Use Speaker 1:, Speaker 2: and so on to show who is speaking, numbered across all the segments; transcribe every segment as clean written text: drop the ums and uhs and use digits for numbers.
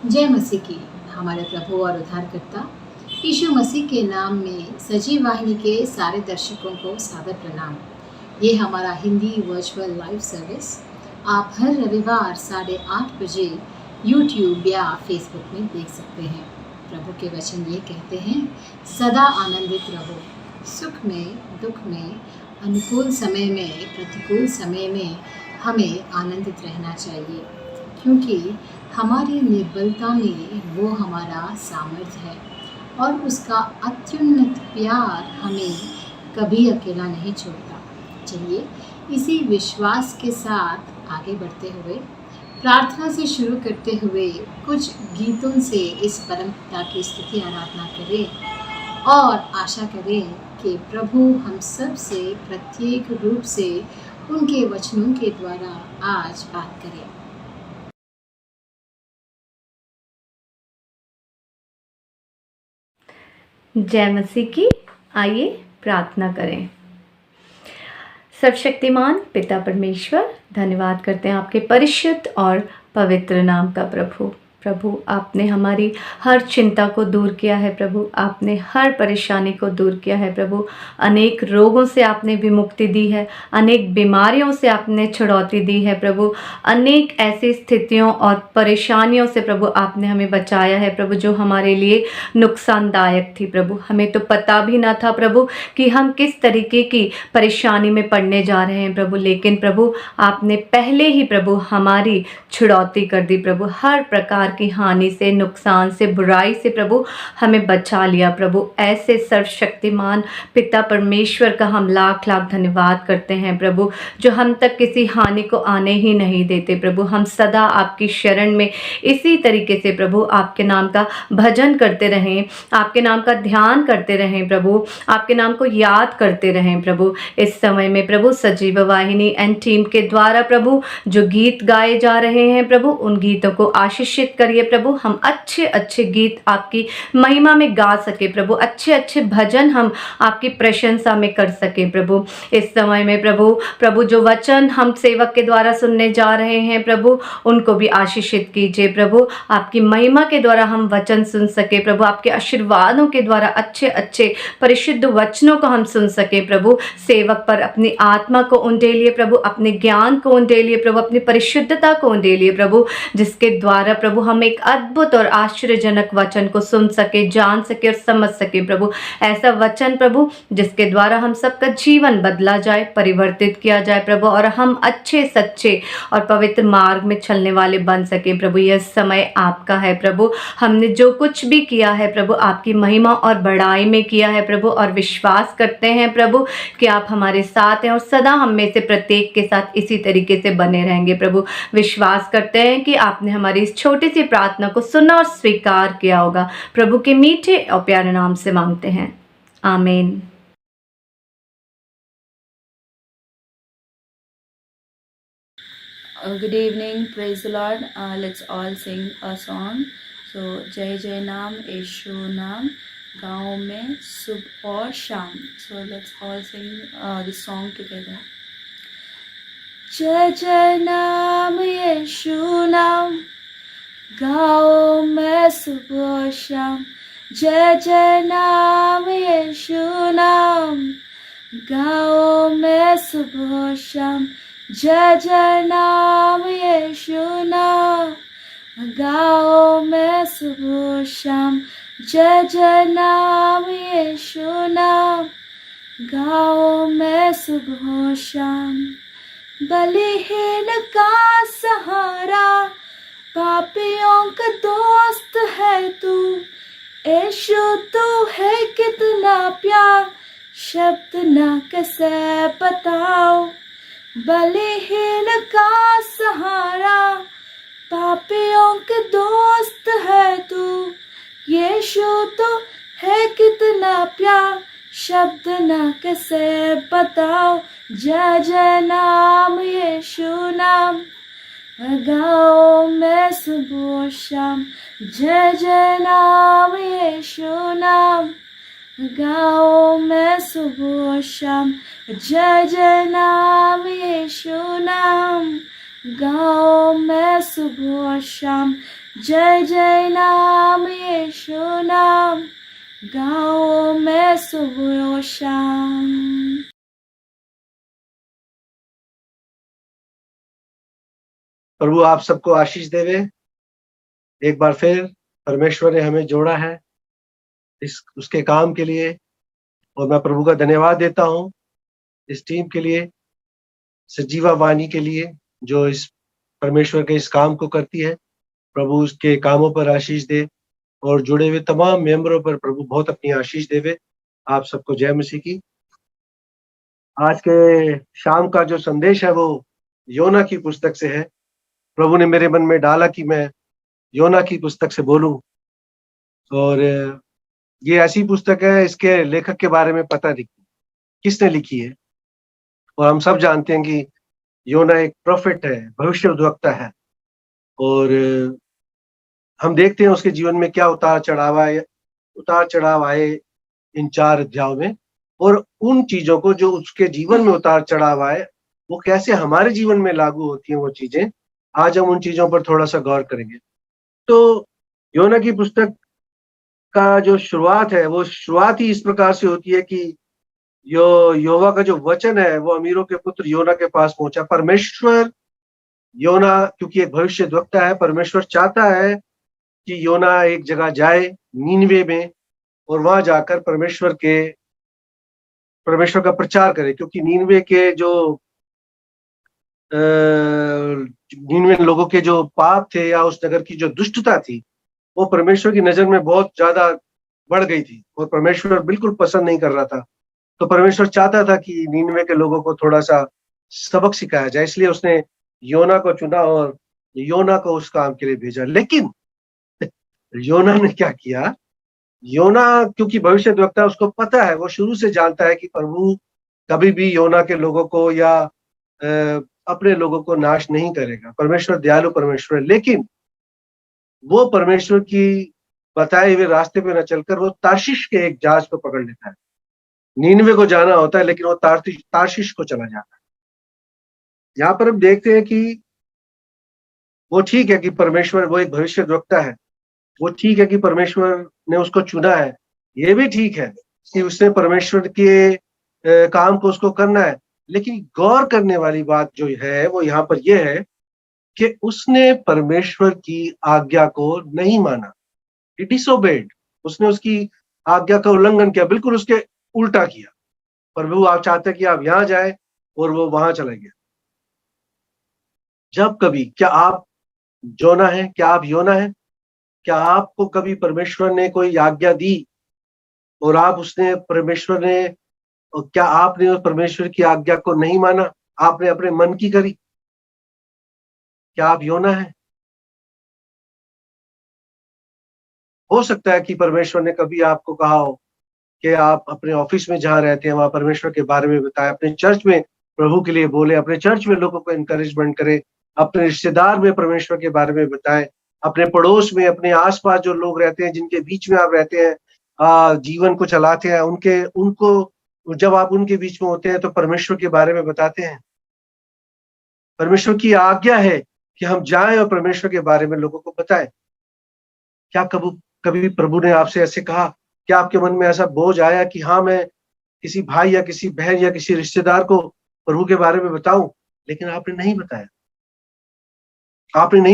Speaker 1: जय मसीह की। हमारे प्रभु और उद्धारकर्ता यीशु मसीह के नाम में सजीव वाहिनी के सारे दर्शकों को सादर प्रणाम। ये हमारा हिंदी वर्चुअल लाइव सर्विस आप हर रविवार 8:30 बजे यूट्यूब या फेसबुक में देख सकते हैं। प्रभु के वचन ये कहते हैं, सदा आनंदित रहो, सुख में दुख में, अनुकूल समय में प्रतिकूल समय में हमें आनंदित रहना चाहिए, क्योंकि हमारी निर्बलता में वो हमारा सामर्थ्य है और उसका अत्युन्नत प्यार हमें कभी अकेला नहीं छोड़ता। चलिए इसी विश्वास के साथ आगे बढ़ते हुए प्रार्थना से शुरू करते हुए कुछ गीतों से इस परम पिता की स्तुति आराधना करें और आशा करें कि प्रभु हम सब से प्रत्येक रूप से उनके वचनों के द्वारा आज बात करें।
Speaker 2: जय मसीह की। आइए प्रार्थना करें। सर्वशक्तिमान पिता परमेश्वर, धन्यवाद करते हैं आपके परिशुद्ध और पवित्र नाम का। प्रभु आपने हमारी हर चिंता को दूर किया है प्रभु, आपने हर परेशानी को दूर किया है प्रभु। अनेक रोगों से आपने विमुक्ति दी है, अनेक बीमारियों से आपने छुड़ौती दी है प्रभु। अनेक ऐसी स्थितियों और परेशानियों से प्रभु आपने हमें बचाया है प्रभु, जो हमारे लिए नुकसानदायक थी प्रभु। हमें तो पता भी ना था प्रभु कि हम किस तरीके की परेशानी में पड़ने जा रहे हैं प्रभु, लेकिन प्रभु आपने पहले ही प्रभु हमारी छुड़ौती कर दी प्रभु। हर प्रकार की हानि से, नुकसान से, बुराई से प्रभु हमें बचा लिया प्रभु। ऐसे सर्वशक्तिमान पिता परमेश्वर का हम लाख लाख धन्यवाद करते हैं प्रभु, जो हम तक किसी हानि को आने ही नहीं देते प्रभु। हम सदा आपकी शरण में इसी तरीके से प्रभु आपके नाम का भजन करते रहें, आपके नाम का ध्यान करते रहें प्रभु, आपके नाम को याद करते रहें प्रभु। इस समय में प्रभु सजीव वाहिनी एंड टीम के द्वारा प्रभु जो गीत गाए जा रहे हैं प्रभु, उन गीतों को आशीषित करिए प्रभु। हम अच्छे अच्छे गीत आपकी महिमा में गा सके प्रभु, अच्छे अच्छे भजन हम आपकी प्रशंसा में कर सके प्रभु। इस समय में प्रभु जो वचन हम सेवक के द्वारा सुनने जा रहे हैं प्रभु, उनको भी आशीषित कीजिए प्रभु। आपकी महिमा के द्वारा हम वचन सुन सके प्रभु, आपके आशीर्वादों के द्वारा अच्छे अच्छे परिशुद्ध वचनों को हम सुन सके प्रभु। सेवक पर अपनी आत्मा को उंडेलिए प्रभु, अपने ज्ञान को उंडेलिए प्रभु, अपनी परिशुद्धता को उंडेलिए प्रभु, जिसके द्वारा प्रभु हम एक अद्भुत और आश्चर्यजनक वचन को सुन सके, जान सके और समझ सके प्रभु। ऐसा वचन प्रभु जिसके द्वारा हम सबका जीवन बदला जाए, परिवर्तित किया जाए प्रभु, और हम अच्छे सच्चे और पवित्र मार्ग में चलने वाले बन सके प्रभु। यह समय आपका है प्रभु। हमने जो कुछ भी किया है प्रभु आपकी महिमा और बड़ाई में किया है प्रभु, और विश्वास करते हैं प्रभु कि आप हमारे साथ हैं और सदा हम में से प्रत्येक के साथ इसी तरीके से बने रहेंगे प्रभु। विश्वास करते हैं कि आपने हमारी इस छोटी सी प्रार्थना को सुना और स्वीकार किया होगा। प्रभु के मीठे और प्यारे नाम से मांगते हैं, आमीन।
Speaker 3: Good evening, praise the Lord. Let's all sing a song. So, जय जय नाम यीशु नाम, गाँव में सुबह और शाम. So let's all sing this song together. जय जय नाम यीशु नाम, गाँव में सुबह और शाम. जय जय नाम यीशु नाम, गाँव में सुबह और शाम. जय जय नाम यीशु नाम, गाँव में सुबह शाम. जय जय नाम यीशु नाम, गाँव में सुबह शाम. बलिहीन का सहारा, पापियों का दोस्त है तू. यीशु तू है कितना प्यार, शब्द ना कैसे बताओ. बलिहीन का सहारा, पापियों के दोस्त है तू. यीशु तो है कितना प्यार, शब्द ना कैसे बताओ. जय जय नाम यीशु नाम, गाँव में सुबह शाम. जय जय नाम यीशु नाम, गाँव में सुबह शाम. जय जय नाम यीशु नाम, गाँव में सुबह शाम. जय जय नाम यीशु नाम, गाँव में सुबह और शाम।
Speaker 4: प्रभु आप सबको आशीष देवे। एक बार फिर परमेश्वर ने हमें जोड़ा है इस उसके काम के लिए, और मैं प्रभु का धन्यवाद देता हूँ इस टीम के लिए, सजीवा वाणी के लिए, जो इस परमेश्वर के इस काम को करती है। प्रभु उसके कामों पर आशीष दे, और जुड़े हुए तमाम मेंबरों पर प्रभु बहुत अपनी आशीष देवे। आप सबको जय मसीह की। आज के शाम का जो संदेश है वो योना की पुस्तक से है। प्रभु ने मेरे मन में डाला कि मैं योना की पुस्तक से बोलूं, और ये ऐसी पुस्तक है, इसके लेखक के बारे में पता नहीं किसने लिखी है। और हम सब जानते हैं कि योना एक प्रोफेट है, भविष्यवक्ता है, और हम देखते हैं उसके जीवन में क्या उतार चढ़ाव आए इन 4 अध्यायों में, और उन चीजों को जो उसके जीवन में उतार चढ़ाव आए वो कैसे हमारे जीवन में लागू होती हैं वो चीजें। आज हम उन चीजों पर थोड़ा सा गौर करेंगे। तो योना की पुस्तक का जो शुरुआत है वो शुरुआत ही इस प्रकार से होती है कि यहोवा का जो वचन है वो अमीरों के पुत्र योना के पास पहुंचा। परमेश्वर, योना क्योंकि एक भविष्यद्वक्ता है, परमेश्वर चाहता है कि योना एक जगह जाए नीनवे में, और वहां जाकर परमेश्वर का प्रचार करे, क्योंकि नीनवे के जो नीनवे लोगों के जो पाप थे या उस नगर की जो दुष्टता थी वो परमेश्वर की नजर में बहुत ज्यादा बढ़ गई थी, और परमेश्वर बिल्कुल पसंद नहीं कर रहा था। तो परमेश्वर चाहता था कि नीनवे के लोगों को थोड़ा सा सबक सिखाया जाए, इसलिए उसने योना को चुना और योना को उस काम के लिए भेजा। लेकिन योना ने क्या किया? योना क्योंकि भविष्यद्वक्ता, उसको पता है, वो शुरू से जानता है कि प्रभु कभी भी योना के लोगों को या अपने लोगों को नाश नहीं करेगा। परमेश्वर दयालु परमेश्वर है, लेकिन वो परमेश्वर की बताए हुए रास्ते पे न चलकर वो तार्शिश के एक जहाज को पकड़ लेता है। नीनवे को जाना होता है, लेकिन वो तार्शिश को चला जाता है। यहाँ पर हम देखते हैं कि वो ठीक है कि परमेश्वर, वो एक भविष्यद्वक्ता है, वो ठीक है कि परमेश्वर ने उसको चुना है, ये भी ठीक है कि उसने परमेश्वर के काम को उसको करना है। लेकिन गौर करने वाली बात जो है वो यहाँ पर यह है कि उसने परमेश्वर की आज्ञा को नहीं माना। He disobeyed। उसने उसकी आज्ञा का उल्लंघन किया, बिल्कुल उसके उल्टा किया। प्रभु आप चाहते कि आप यहाँ जाए, और वो वहां चला गया। जब कभी, क्या आप जोना है? क्या आप योना है? क्या आपको कभी परमेश्वर ने कोई आज्ञा दी और क्या आपने उस परमेश्वर की आज्ञा को नहीं माना? आपने अपने मन की करी? क्या आप योना है? हो सकता है कि परमेश्वर ने कभी आपको कहा हो कि आप अपने ऑफिस में जहाँ रहते हैं वहां परमेश्वर के बारे में बताएं, अपने चर्च में प्रभु के लिए बोले, अपने चर्च में लोगों को एनकरेजमेंट करें, अपने रिश्तेदार में परमेश्वर के बारे में बताएं, अपने पड़ोस में, अपने आसपास जो लोग रहते हैं, जिनके बीच में आप रहते हैं, जीवन को चलाते हैं, उनको जब आप उनके बीच में होते हैं तो परमेश्वर के बारे में बताते हैं। परमेश्वर की आज्ञा है कि हम जाएं और परमेश्वर के बारे में लोगों को बताएं। क्या कभी प्रभु ने आपसे ऐसे कहा? क्या आपके मन में ऐसा बोझ आया कि हाँ, मैं किसी भाई या किसी बहन या किसी रिश्तेदार को प्रभु के बारे में बताऊं? लेकिन आपने नहीं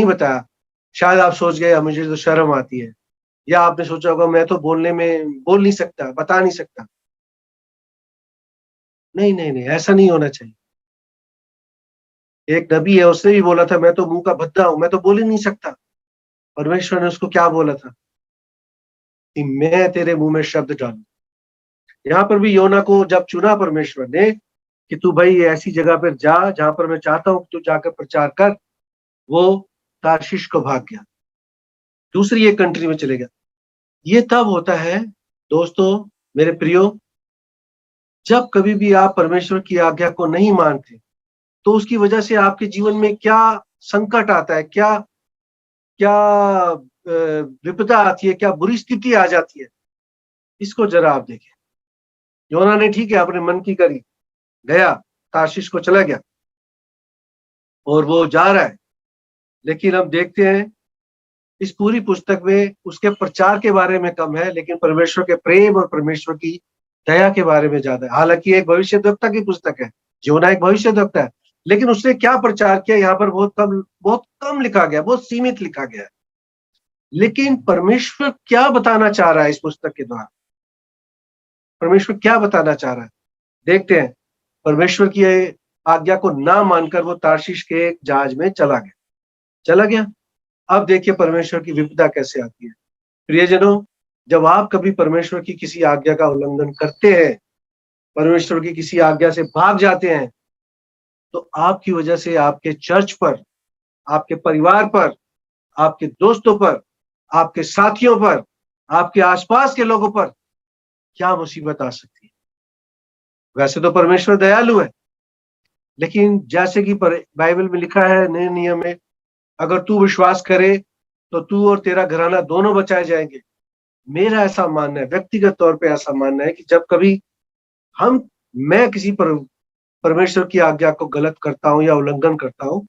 Speaker 4: बताया। शायद आप सोच गए मुझे तो शर्म आती है, या आपने सोचा होगा मैं तो बोल नहीं सकता, बता नहीं सकता। नहीं नहीं नहीं, ऐसा नहीं होना चाहिए। एक नबी है, उसने भी बोला था मैं तो मुंह का भद्दा हूं, मैं तो बोल ही नहीं सकता। परमेश्वर ने उसको क्या बोला था? कि मैं तेरे मुंह में शब्द डालूं। यहाँ पर भी योना को जब चुना परमेश्वर ने कि तू भाई ऐसी जगह पर जा जहां पर मैं चाहता हूं तू जाकर प्रचार कर, वो तार्शिश को भाग गया, दूसरी एक कंट्री में चले गया। ये तब होता है दोस्तों, मेरे प्रियो, जब कभी भी आप परमेश्वर की आज्ञा को नहीं मानते तो उसकी वजह से आपके जीवन में क्या संकट आता है, क्या क्या विपदा आती है, क्या बुरी स्थिति आ जाती है, इसको जरा आप देखें। योना ने ठीक है अपने मन की करी, गया, तार्शिश को चला गया, और वो जा रहा है। लेकिन हम देखते हैं इस पूरी पुस्तक में उसके प्रचार के बारे में कम है, लेकिन परमेश्वर के प्रेम और परमेश्वर की दया के बारे में ज्यादा है। हालांकि एक भविष्यद्वक्ता की पुस्तक है, योना एक भविष्यद्वक्ता है, लेकिन उसने क्या प्रचार किया यहाँ पर बहुत कम लिखा गया, बहुत सीमित लिखा गया है। लेकिन परमेश्वर क्या बताना चाह रहा है इस पुस्तक के द्वारा? परमेश्वर क्या बताना चाह रहा है, देखते हैं। परमेश्वर की आज्ञा को ना मानकर वो तार्शीश के एक जहाज में चला गया। अब देखिए परमेश्वर की विपदा कैसे आती है। प्रियजनों, जब आप कभी परमेश्वर की किसी आज्ञा का उल्लंघन करते हैं, परमेश्वर की किसी आज्ञा से भाग जाते हैं, तो आपकी वजह से आपके चर्च पर, आपके परिवार पर, आपके दोस्तों पर, आपके साथियों पर, आपके आसपास के लोगों पर क्या मुसीबत आ सकती है। वैसे तो परमेश्वर दयालु है, लेकिन जैसे कि बाइबल में लिखा है नए नियम में, अगर तू विश्वास करे तो तू और तेरा घराना दोनों बचाए जाएंगे। मेरा ऐसा मानना है, व्यक्तिगत तौर पे ऐसा मानना है, कि जब कभी मैं किसी परमेश्वर की आज्ञा को गलत करता हूं या उल्लंघन करता हूं,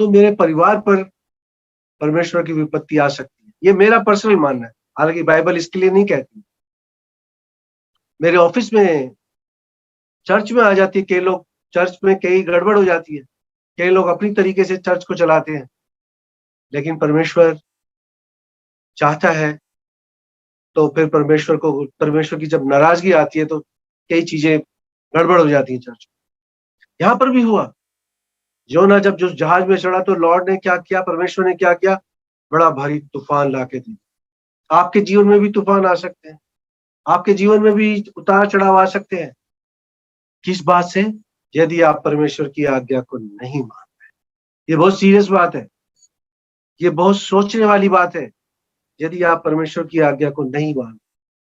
Speaker 4: तो मेरे परिवार पर परमेश्वर की विपत्ति आ सकती है। ये मेरा पर्सनल मानना है, हालांकि बाइबल इसके लिए नहीं कहती। मेरे ऑफिस में, चर्च में आ जाती है, कई लोग चर्च में कई गड़बड़ हो जाती है, कई लोग अपनी तरीके से चर्च को चलाते हैं, लेकिन परमेश्वर चाहता है तो फिर परमेश्वर की जब नाराजगी आती है तो कई चीजें गड़बड़ हो जाती है चर्च में। यहां पर भी हुआ, योना जब जो जहाज में चढ़ा तो लॉर्ड ने क्या किया, परमेश्वर ने क्या किया, बड़ा भारी तूफान लाके दिया। आपके जीवन में भी तूफान आ सकते हैं, आपके जीवन में भी उतार चढ़ाव आ सकते हैं। किस बात से? यदि आप परमेश्वर की आज्ञा को नहीं मान रहे। ये बहुत सीरियस बात है, ये बहुत सोचने वाली बात है। यदि आप परमेश्वर की आज्ञा को नहीं मान,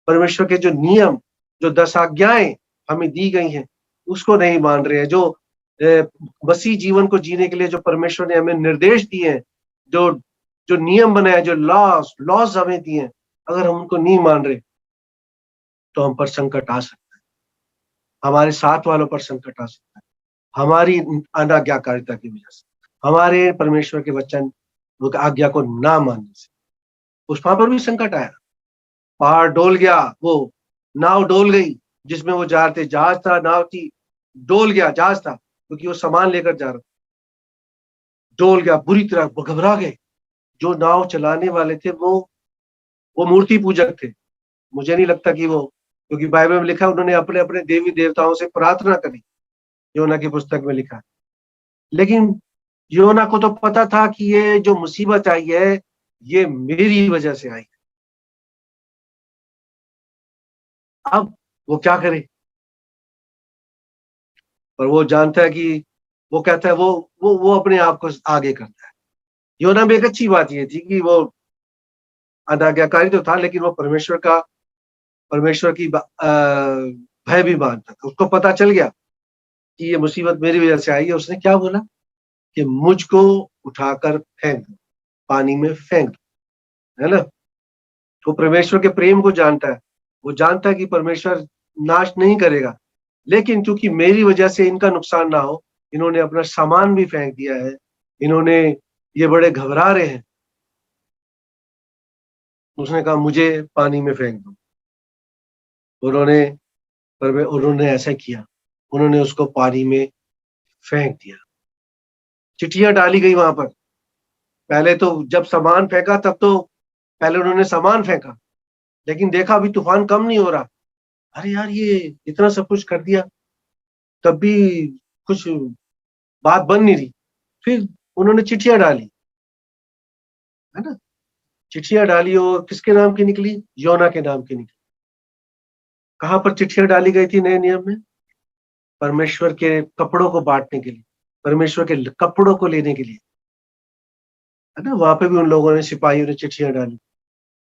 Speaker 4: परमेश्वर के जो नियम, जो 10 आज्ञाएं हमें दी गई हैं, उसको नहीं मान रहे हैं, जो मसीह जीवन को जीने के लिए जो परमेश्वर ने हमें निर्देश दिए हैं, जो जो नियम बनाए, जो लॉज हमें दिए हैं, अगर हम उनको नहीं मान रहे तो हम पर संकट आ सकता है, हमारे साथ वालों पर संकट आ सकता है, हमारी अनाज्ञाकारिता की वजह से, हमारे परमेश्वर के वचन आज्ञा को ना मानने से। उस वहां पर भी संकट आया, पहाड़ डोल गया, वो नाव डोल गई जिसमें वो जा रहे थे, जहाज था, नाव थी, डोल गया जहाज था, क्योंकि वो सामान लेकर जा रहा, डोल गया, बुरी तरह घबरा गए। जो नाव चलाने वाले थे वो मूर्ति पूजक थे। मुझे नहीं लगता कि वो, क्योंकि बाइबल में लिखा है उन्होंने अपने अपने देवी देवताओं से प्रार्थना करी, योना की पुस्तक में लिखा है। लेकिन योना को तो पता था कि ये जो मुसीबत आई है ये मेरी वजह से आई। अब वो क्या करे? पर वो जानता है कि वो कहता है, वो अपने आप को आगे करता है। योना में एक अच्छी बात ये थी कि वो अनाज्ञाकारी तो था, लेकिन वो परमेश्वर की भय भी मानता था। उसको पता चल गया कि ये मुसीबत मेरी वजह से आई है। उसने क्या बोला कि मुझको उठाकर फेंक दो, पानी में फेंक दो, है ना। वो परमेश्वर के प्रेम को जानता है, वो जानता है कि परमेश्वर नाश नहीं करेगा, लेकिन क्योंकि मेरी वजह से इनका नुकसान ना हो, इन्होंने अपना सामान भी फेंक दिया है, इन्होंने, ये बड़े घबरा रहे हैं। उसने कहा मुझे पानी में फेंक दो। उन्होंने ऐसा किया, उन्होंने उसको पानी में फेंक दिया। चिट्ठियां डाली गई वहां पर। पहले तो जब सामान फेंका तब तो पहले उन्होंने सामान फेंका, लेकिन देखा अभी तूफान कम नहीं हो रहा। अरे यार, ये इतना सब कुछ कर दिया तब भी कुछ बात बन नहीं रही। फिर उन्होंने चिट्ठियां डाली, है ना। चिट्ठियां डाली और किसके नाम की निकली? योना के नाम की निकली। कहां पर चिट्ठियां डाली गई थी नए नियम में? परमेश्वर के कपड़ों को बांटने के लिए, परमेश्वर के कपड़ों को लेने के लिए, है ना। वहां पे भी उन लोगों ने, सिपाहियों ने चिट्ठियां डाली,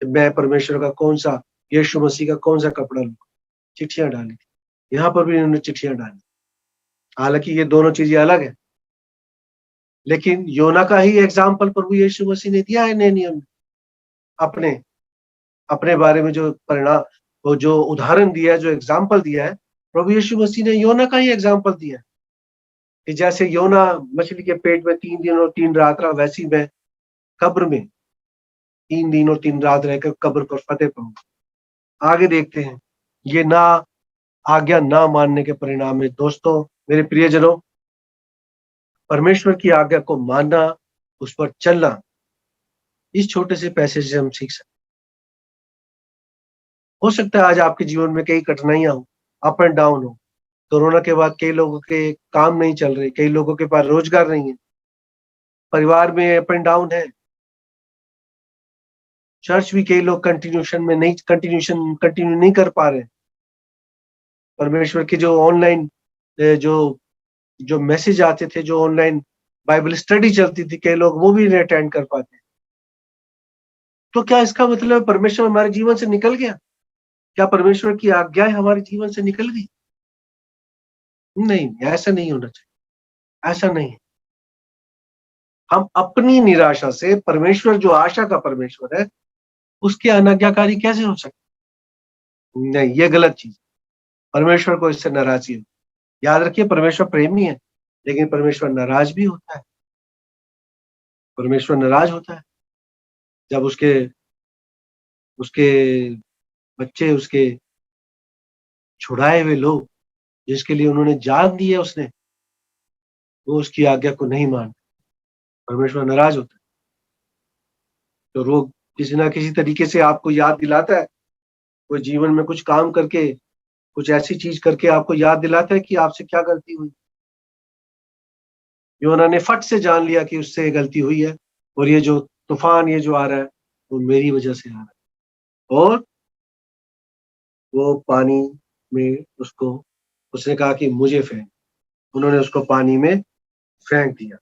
Speaker 4: मैं परमेश्वर का कौन सा, यीशु मसीह का कौन सा कपड़ा लूं। चिट्ठियां डाली। यहाँ पर भी उन्होंने चिट्ठियां डाली। हालांकि ये दोनों चीजें अलग है, लेकिन योना का ही एग्जाम्पल प्रभु यीशु मसीह ने दिया है नए नियम में। अपने अपने बारे में जो परिणाम, वो जो उदाहरण दिया है, जो एग्जाम्पल दिया है, प्रभु यीशु मसीह ने योना का ही एग्जाम्पल दिया है कि जैसे योना मछली के पेट में 3 दिन और 3 रात रहा, वैसी मैं कब्र में 3 दिन और 3 रात रहकर कब्र पर फतेह पाऊंगा। आगे देखते हैं, ये ना आज्ञा ना मानने के परिणाम है। दोस्तों, मेरे प्रियजनों, परमेश्वर की आज्ञा को मानना, उस पर चलना, इस छोटे से पैसे से हम सीख सकते। हो सकता है आज आपके जीवन में कई कठिनाइयां हो, अप एंड डाउन हो। कोरोना के बाद कई लोगों के काम नहीं चल रहे, कई लोगों के पास रोजगार नहीं है, परिवार में अप एंड डाउन है, चर्च भी कई लोग कंटिन्यू नहीं कर पा रहे। परमेश्वर के जो ऑनलाइन जो जो मैसेज आते थे, जो ऑनलाइन बाइबल स्टडी चलती थी, कई लोग वो भी नहीं अटेंड कर पाते। तो क्या इसका मतलब परमेश्वर हमारे जीवन से निकल गया? क्या परमेश्वर की आज्ञाएं हमारे जीवन से निकल गई? नहीं, ऐसा नहीं होना चाहिए, ऐसा नहीं है। हम अपनी निराशा से परमेश्वर जो आशा का परमेश्वर है, उसके अनाज्ञाकारी कैसे हो सकते? नहीं, ये गलत चीज। परमेश्वर को इससे नाराजगी है। याद रखिए, परमेश्वर प्रेमी है, लेकिन परमेश्वर नाराज भी होता है। परमेश्वर नाराज होता है जब उसके उसके बच्चे, उसके छुड़ाए हुए लोग, जिसके लिए उन्होंने जान दी है उसने, वो उसकी आज्ञा को नहीं मानते। परमेश्वर नाराज होता है। तो रोग किसी ना किसी तरीके से आपको याद दिलाता है, कोई जीवन में कुछ काम करके, कुछ ऐसी चीज करके आपको याद दिलाता है कि आपसे क्या गलती हुई। योना ने फट से जान लिया कि उससे गलती हुई है, और ये जो तूफान ये जो आ रहा है, वो मेरी वजह से आ रहा है। और वो पानी में उसने कहा कि मुझे फेंक। उन्होंने उसको पानी में फेंक दिया।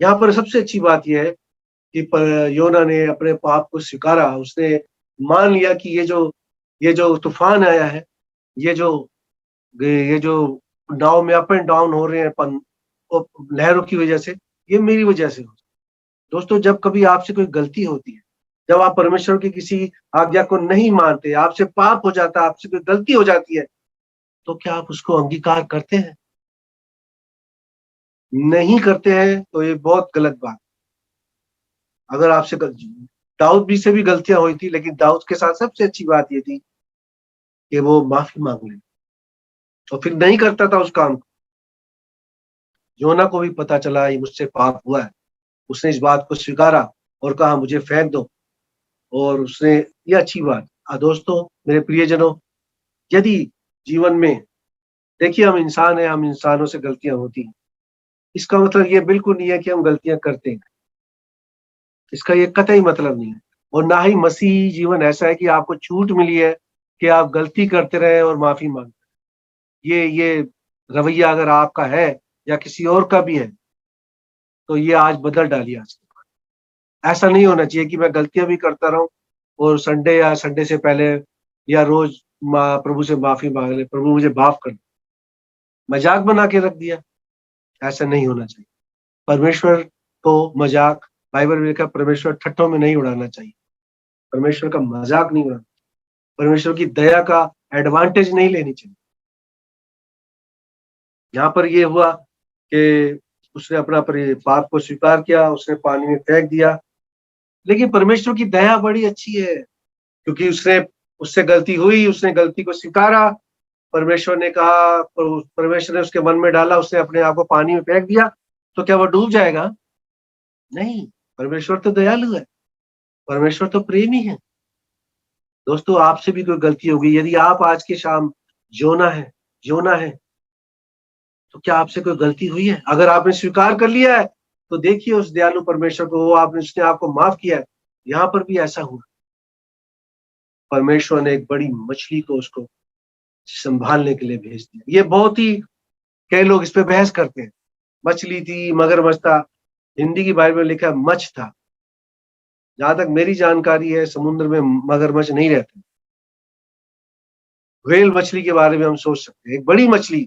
Speaker 4: यहाँ पर सबसे अच्छी बात यह है कि योना ने अपने पाप को स्वीकारा। उसने मान लिया कि ये जो तूफान आया है, ये जो नाव में अप एंड डाउन हो रहे हैं लहरों की वजह से, ये मेरी वजह से हो। दोस्तों, जब कभी आपसे कोई गलती होती है, जब आप परमेश्वर की किसी आज्ञा को नहीं मानते, आपसे पाप हो जाता है, आपसे कोई गलती हो जाती है, तो क्या आप उसको अंगीकार करते हैं? नहीं करते हैं तो ये बहुत गलत बात। अगर आपसे दाऊद भी से भी गलतियां हुई थी, लेकिन दाऊद के साथ सबसे अच्छी बात ये थी कि वो माफी मांग ले, और फिर नहीं करता था उस काम को। योना को भी पता चला ये मुझसे पाप हुआ है, उसने इस बात को स्वीकारा और कहा मुझे फेंक दो, और उसने, ये अच्छी बात। दोस्तों, मेरे प्रियजनों, यदि जीवन में, देखिए हम इंसान हैं, हम इंसानों से गलतियां होती हैं, इसका मतलब ये बिल्कुल नहीं है कि हम गलतियां करते हैं, इसका ये कतई मतलब नहीं है। और ना ही मसीही जीवन ऐसा है कि आपको छूट मिली है कि आप गलती करते रहे और माफी मांगते। ये रवैया अगर आपका है या किसी और का भी है, तो ये आज बदल डालिए। आज के बाद ऐसा नहीं होना चाहिए कि मैं गलतियां भी करता रहूं और संडे या संडे से पहले या रोज प्रभु से माफी मांग ले, प्रभु मुझे माफ कर दे, मजाक बना के रख दिया। ऐसा नहीं होना चाहिए। परमेश्वर को मजाक, बाइबल में लिखा, परमेश्वर ठट्ठों में नहीं उड़ाना चाहिए, परमेश्वर का मजाक नहीं उड़ाना, परमेश्वर की दया का एडवांटेज नहीं लेनी चाहिए। यहाँ पर ये हुआ कि उसने अपना पाप को स्वीकार किया, उसने पानी में फेंक दिया, लेकिन परमेश्वर की दया बड़ी अच्छी है, क्योंकि उससे गलती हुई, उसने गलती को स्वीकारा। परमेश्वर ने कहा, परमेश्वर ने उसके मन में डाला, उसने अपने आप को पानी में फेंक दिया, तो क्या वो डूब जाएगा? नहीं, परमेश्वर तो दयालु है, परमेश्वर तो प्रेमी है। दोस्तों, आपसे भी कोई गलती होगी, यदि आप आज के शाम योना है, तो क्या आपसे कोई गलती हुई है? अगर आपने स्वीकार कर लिया है, तो देखिए उस दयालु परमेश्वर को, उसने आपको माफ किया है। यहाँ पर भी ऐसा हुआ, परमेश्वर ने एक बड़ी मछली को उसको संभालने के लिए भेज दिया। ये बहुत ही, कई लोग इस पे बहस करते हैं, मछली थी, मगरमच्छ था। हिंदी की बाइबल में लिखा है मच्छ था। जहां तक मेरी जानकारी है, समुद्र में मगरमच्छ नहीं रहते। व्हेल मछली के बारे में हम सोच सकते हैं, एक बड़ी मछली,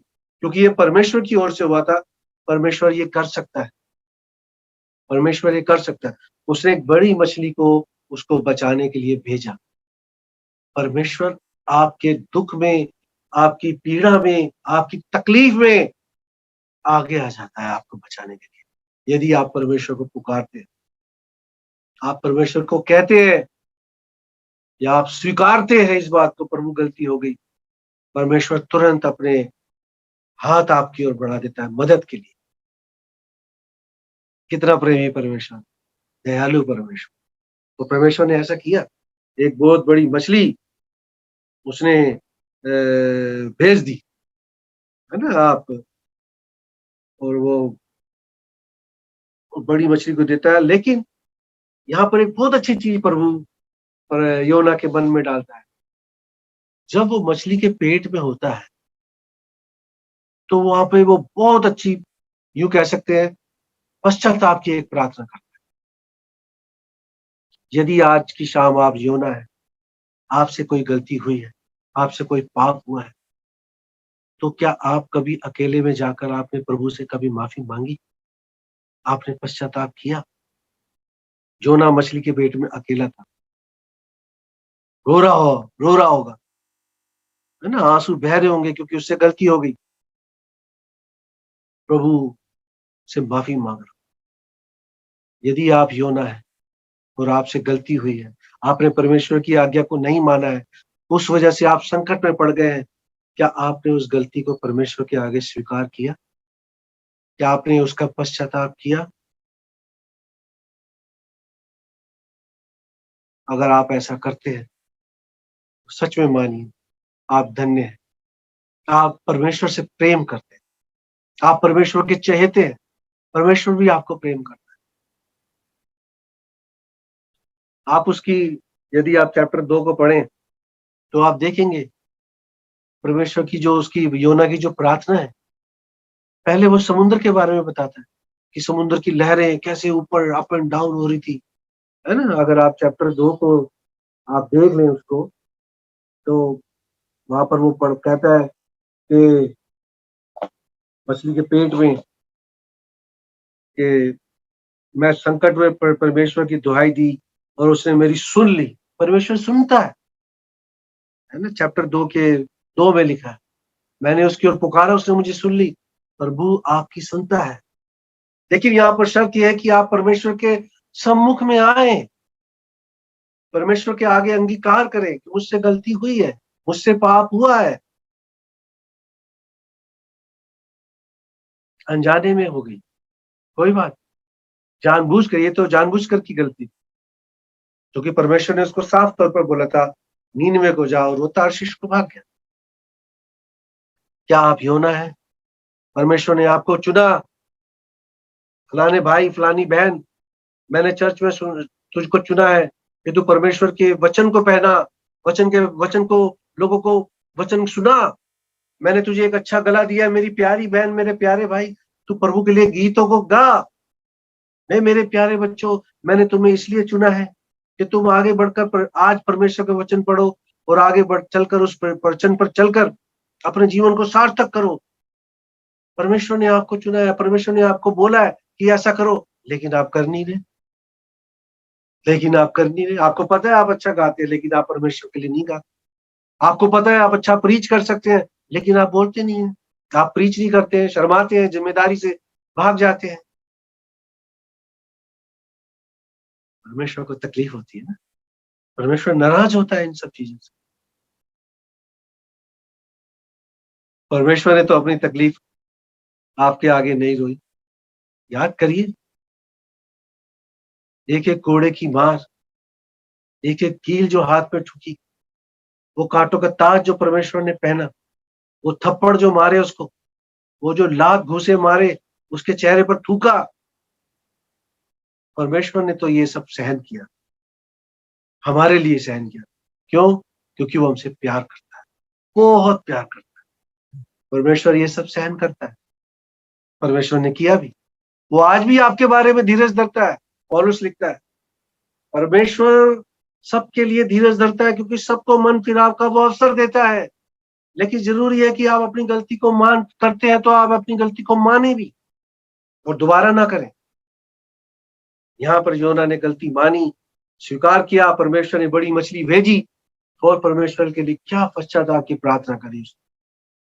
Speaker 4: क्योंकि ये परमेश्वर की ओर से हुआ था। परमेश्वर ये कर सकता है, परमेश्वर ये कर सकता है। उसने एक बड़ी मछली को उसको बचाने के लिए भेजा। परमेश्वर आपके दुख में, आपकी पीड़ा में, आपकी तकलीफ में आगे आ जाता है आपको बचाने के लिए, यदि आप परमेश्वर को पुकारते हैं। आप परमेश्वर को कहते हैं या आप स्वीकारते हैं इस बात को, प्रभु गलती हो गई, परमेश्वर तुरंत अपने हाथ आपकी ओर बढ़ा देता है मदद के लिए। कितना प्रेमी परमेश्वर, दयालु परमेश्वर। तो परमेश्वर ने ऐसा किया, एक बहुत बड़ी मछली उसने भेज दी, है ना आप, और वो बड़ी मछली को देता है। लेकिन यहाँ पर एक बहुत अच्छी चीज प्रभु पर योना के मन में डालता है। जब वो मछली के पेट में होता है तो वहां पे वो बहुत अच्छी, यूं कह सकते हैं, पश्चाताप की एक प्रार्थना करता है। यदि आज की शाम आप योना है, आपसे कोई गलती हुई है, आपसे कोई पाप हुआ है, तो क्या आप कभी अकेले में जाकर आपने प्रभु से कभी माफी मांगी? आपने पश्चाताप किया? योना मछली के पेट में अकेला था, रो रहा होगा, है ना, आंसू बह रहे होंगे क्योंकि उससे गलती हो गई। प्रभु से माफी मांग रहा। यदि आप योना है और आपसे गलती हुई है, आपने परमेश्वर की आज्ञा को नहीं माना है, उस वजह से आप संकट में पड़ गए हैं, क्या आपने उस गलती को परमेश्वर के आगे स्वीकार किया? क्या आपने उसका पश्चाताप किया? अगर आप ऐसा करते हैं तो सच में मानिए आप धन्य हैं। आप परमेश्वर से प्रेम करते हैं, आप परमेश्वर के चहेते हैं, परमेश्वर भी आपको प्रेम करता है। आप उसकी, यदि आप चैप्टर 2 को पढ़ें तो आप देखेंगे परमेश्वर की जो उसकी योना की जो प्रार्थना है, पहले वो समुद्र के बारे में बताता है कि समुद्र की लहरें कैसे ऊपर अप एंड डाउन हो रही थी, है ना। अगर आप चैप्टर 2 को आप देख लें उसको, तो वहां पर वो कहता है कि मछली के पेट में कि मैं संकट में परमेश्वर की दुहाई दी और उसने मेरी सुन ली। परमेश्वर सुनता है ना। चैप्टर 2 के 2 में लिखा है, मैंने उसकी ओर पुकारा, उसने मुझे सुन ली। प्रभु आपकी सुनता है, लेकिन यहाँ पर शर्त यह है कि आप परमेश्वर के सम्मुख में आए, परमेश्वर के आगे अंगीकार करें कि मुझसे गलती हुई है, मुझसे पाप हुआ है, अनजाने में हो गई, कोई बात, जानबूझ कर, ये तो जानबूझ कर की गलती, क्योंकि परमेश्वर ने उसको साफ तौर पर बोला था नीनवे को जाओ, और वो तार्शीश को भाग गया। क्या आप योना है? परमेश्वर ने आपको चुना, फलाने भाई फलानी बहन, मैंने चर्च में तुझको चुना है कि तू परमेश्वर के वचन को पहना, वचन को लोगों को वचन सुना। मैंने तुझे एक अच्छा गला दिया, मेरी प्यारी बहन, मेरे प्यारे भाई, तू प्रभु के लिए गीतों को गा। मेरे प्यारे बच्चों, मैंने तुम्हें इसलिए चुना है कि तुम आगे बढ़कर आज परमेश्वर का वचन पढ़ो और आगे चलकर उस वचन पर चलकर अपने जीवन को सार्थक करो। परमेश्वर ने आपको चुना है, परमेश्वर ने आपको बोला है कि ऐसा करो, लेकिन आप कर नहीं रहे। आपको पता है आप अच्छा गाते हैं, लेकिन आप परमेश्वर के लिए नहीं गाते। आपको पता है आप अच्छा प्रीच कर सकते हैं, लेकिन आप बोलते नहीं हैं, आप प्रीच नहीं करते हैं, शर्माते हैं, जिम्मेदारी से भाग जाते हैं। परमेश्वर को तकलीफ होती है ना, परमेश्वर नाराज होता है इन सब चीजों से। परमेश्वर ने तो अपनी तकलीफ आपके आगे नहीं रोई। याद करिए, एक एक कोड़े की मार, एक एक कील जो हाथ पे ठुकी, वो कांटों का ताज जो परमेश्वर ने पहना, वो थप्पड़ जो मारे उसको, वो जो लात घूसे मारे उसके चेहरे पर थूका, परमेश्वर ने तो ये सब सहन किया, हमारे लिए सहन किया। क्यों? क्योंकि वो हमसे प्यार करता है, बहुत प्यार करता है। परमेश्वर ये सब सहन करता है, परमेश्वर ने किया भी। वो आज भी आपके बारे में धीरज धरता है। पौलुस लिखता है परमेश्वर सबके लिए धीरज धरता है, क्योंकि सबको मन फिराव का वो अवसर देता है। लेकिन जरूरी है कि आप अपनी गलती को करते हैं तो आप अपनी गलती को माने भी और दोबारा ना करें। यहाँ पर योना ने गलती मानी, स्वीकार किया, परमेश्वर ने बड़ी मछली भेजी और परमेश्वर के लिए क्या पश्चाताप की प्रार्थना करी।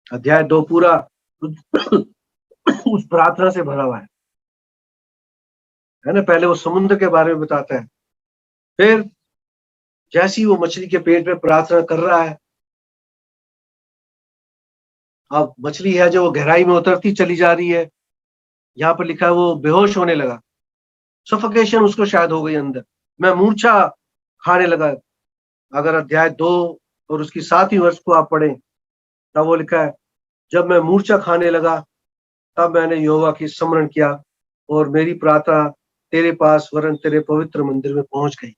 Speaker 4: अध्याय 2 पूरा उस प्रार्थना से भरा हुआ है ना। पहले वो समुद्र के बारे में बताता है फिर जैसी वो मछली के पेट में प्रार्थना कर रहा है, अब मछली है जो गहराई में उतरती चली जा रही है। यहाँ पर लिखा है वो बेहोश होने लगा, सफोकेशन उसको शायद हो गई अंदर, मैं मूर्छा खाने लगा। अगर अध्याय 2 और उसकी 7वीं वर्ष को आप पढ़ें तब वो लिखा है, जब मैं मूर्छा खाने लगा तब मैंने यहोवा की स्मरण किया और मेरी प्रार्थना तेरे पास वरन तेरे पवित्र मंदिर में पहुंच गई।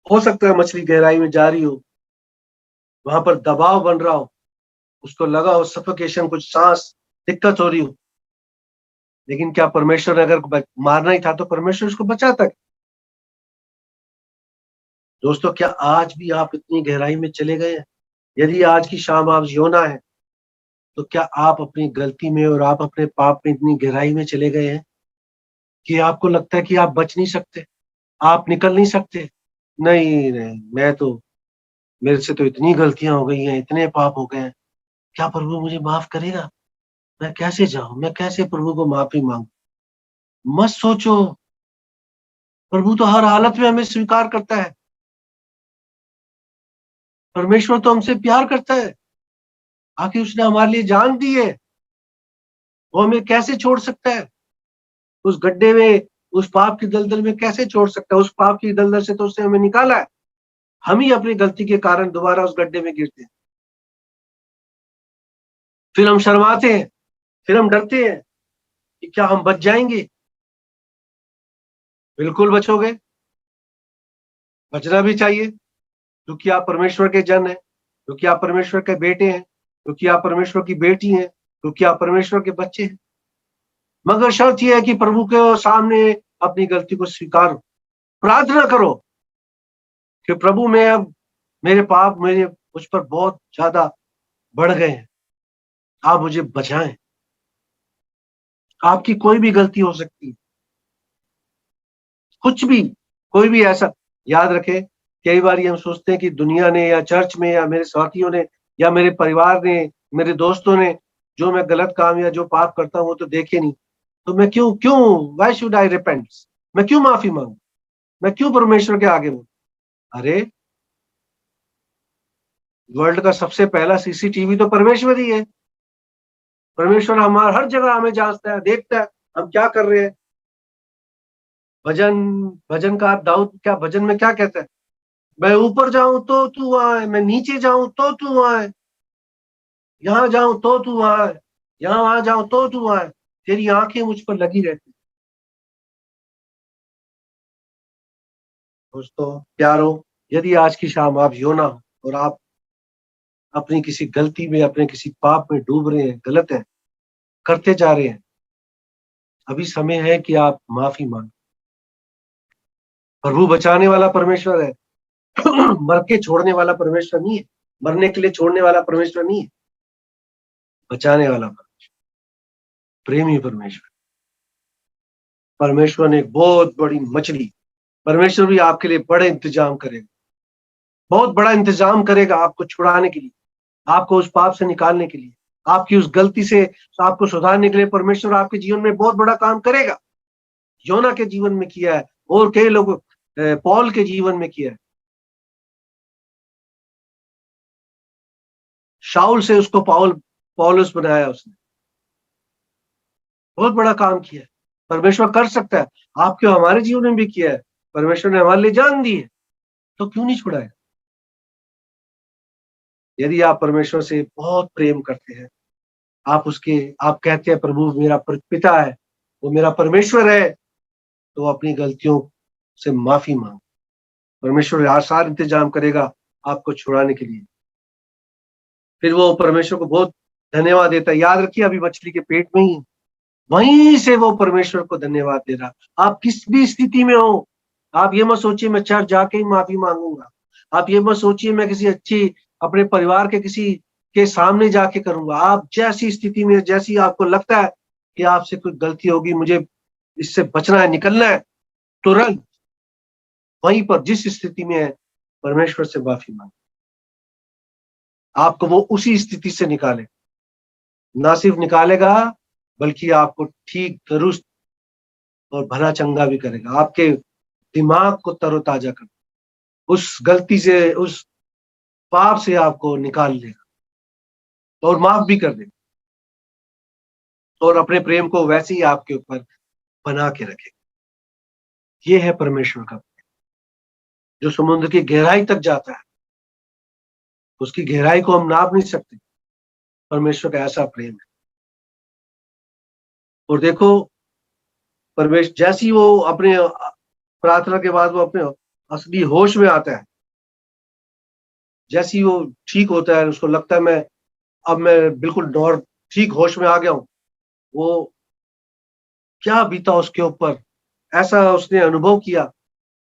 Speaker 4: हो सकता है मछली गहराई में जा रही हो, वहां पर दबाव बन रहा हो, उसको लगा हो सफोकेशन, कुछ सांस दिक्कत हो रही हो, लेकिन क्या परमेश्वर ने अगर मारना ही था तो परमेश्वर उसको बचाता। दोस्तों, क्या आज भी आप इतनी गहराई में चले गए हैं? यदि आज की शाम आप योना है तो क्या आप अपनी गलती में और आप अपने पाप में इतनी गहराई में चले गए हैं कि आपको लगता है कि आप बच नहीं सकते, आप निकल नहीं सकते? नहीं नहीं, मैं तो, मेरे से तो इतनी गलतियां हो गई हैं, इतने पाप हो गए हैं, क्या प्रभु मुझे माफ करेगा? मैं कैसे जाऊं, मैं कैसे प्रभु को माफी मांगू? मत सोचो, प्रभु तो हर हालत में हमें स्वीकार करता है। परमेश्वर तो हमसे प्यार करता है, आखिर उसने हमारे लिए जान दी है, वो हमें कैसे छोड़ सकता है? उस गड्ढे में, उस पाप की दलदल में कैसे छोड़ सकता है? उस पाप की दलदल से तो उसने हमें निकाला है, हम ही अपनी गलती के कारण दोबारा उस गड्ढे में गिरते हैं। फिर हम शर्माते हैं, फिर हम डरते हैं कि क्या हम बच जाएंगे? बिल्कुल बचोगे, बचना भी चाहिए, क्योंकि आप परमेश्वर के जन हैं, क्योंकि आप परमेश्वर के बेटे हैं, क्योंकि आप परमेश्वर की बेटी हैं, क्योंकि आप परमेश्वर के बच्चे हैं। मगर शर्त यह है कि प्रभु के सामने अपनी गलती को स्वीकारो, प्रार्थना करो कि प्रभु मैं अब, मेरे पाप मेरे मुझ पर बहुत ज्यादा बढ़ गए हैं, आप मुझे बचाएं। आपकी कोई भी गलती हो सकती है, कुछ भी, कोई भी ऐसा, याद रखें, कई बार हम सोचते हैं कि दुनिया ने या चर्च में या मेरे साथियों ने या मेरे परिवार ने, मेरे दोस्तों ने जो मैं गलत काम या जो पाप करता हूं वो तो देखे नहीं, तो मैं क्यों क्यों वाई शुड आई रिपेंट, मैं क्यों माफी मांगू, मैं क्यों परमेश्वर के आगे बोलूं? अरे, वर्ल्ड का सबसे पहला सीसीटीवी तो परमेश्वर ही है। परमेश्वर हमारा हर जगह हमें जांचता है, देखता है हम क्या कर रहे हैं। भजन भजनकार दाऊद क्या भजन में क्या कहता है? मैं ऊपर जाऊं तो तू वहां है, मैं नीचे जाऊं तो तू वहां है, यहाँ जाऊं तो तू वहां है, यहाँ वहां जाऊं तो तू वहां है, तेरी आंखें मुझ पर लगी रहती। दोस्तों प्यारो, यदि आज की शाम आप योना हो और आप अपनी किसी गलती में, अपने किसी पाप में डूब रहे हैं, गलत है, करते जा रहे हैं, अभी समय है कि आप माफी मांगे। प्रभु बचाने वाला परमेश्वर है, मर के छोड़ने वाला परमेश्वर नहीं है, मरने के लिए छोड़ने वाला परमेश्वर नहीं है, बचाने वाला परमेश्वर, प्रेमी परमेश्वर। परमेश्वर ने एक बहुत बड़ी मछली, परमेश्वर भी आपके लिए बड़े इंतजाम करेगा, बहुत बड़ा इंतजाम करेगा आपको छुड़ाने के लिए, आपको उस पाप से निकालने के लिए, आपकी उस गलती से आपको सुधारने के लिए परमेश्वर आपके जीवन में बहुत बड़ा काम करेगा। योना के जीवन में किया है और कई लोग पौल के जीवन में किया है। शाऊल से उसको पौलुस बनाया उसने, बहुत बड़ा काम किया है। परमेश्वर कर सकता है, आपके हमारे जीवन में भी किया है, परमेश्वर ने हमारे लिए जान दी है, तो क्यों नहीं छुड़ाएगा? यदि आप परमेश्वर से बहुत प्रेम करते हैं, आप कहते हैं प्रभु मेरा पिता है, वो मेरा परमेश्वर है, तो अपनी गलतियों से माफी मांग, परमेश्वर आसान इंतजाम करेगा आपको छुड़ाने के लिए। फिर वो परमेश्वर को बहुत धन्यवाद देता है। याद रखिए, अभी मछली के पेट में ही, वहीं से वो परमेश्वर को धन्यवाद दे रहा। आप किस भी स्थिति में हो, आप ये मत सोचिए मैं चर्च जाके ही माफी मांगूंगा, आप ये मत सोचिए मैं किसी अच्छी अपने परिवार के किसी के सामने जाके करूंगा। आप जैसी स्थिति में, जैसी आपको लगता है कि आपसे कोई गलती होगी, मुझे इससे बचना है, निकलना है, तुरंत वहीं पर जिस स्थिति में है परमेश्वर से माफी मांगे, आपको वो उसी स्थिति से निकाले, ना सिर्फ निकालेगा बल्कि आपको ठीक दुरुस्त और भला चंगा भी करेगा। आपके दिमाग को तरोताजा कर, उस गलती से, उस पाप से आपको निकाल लेगा और माफ भी कर देगा और अपने प्रेम को वैसे ही आपके ऊपर बना के रखेगा। ये है परमेश्वर का प्रेम, जो समुद्र की गहराई तक जाता है। उसकी गहराई को हम नाप नहीं सकते। परमेश्वर का ऐसा प्रेम है। और देखो, परमेश्वर जैसी वो अपने प्रार्थना के बाद वो अपने असली होश में आता है, जैसी वो ठीक होता है, उसको लगता है अब मैं बिल्कुल ठीक होश में आ गया हूं, वो क्या बीता उसके ऊपर, ऐसा उसने अनुभव किया,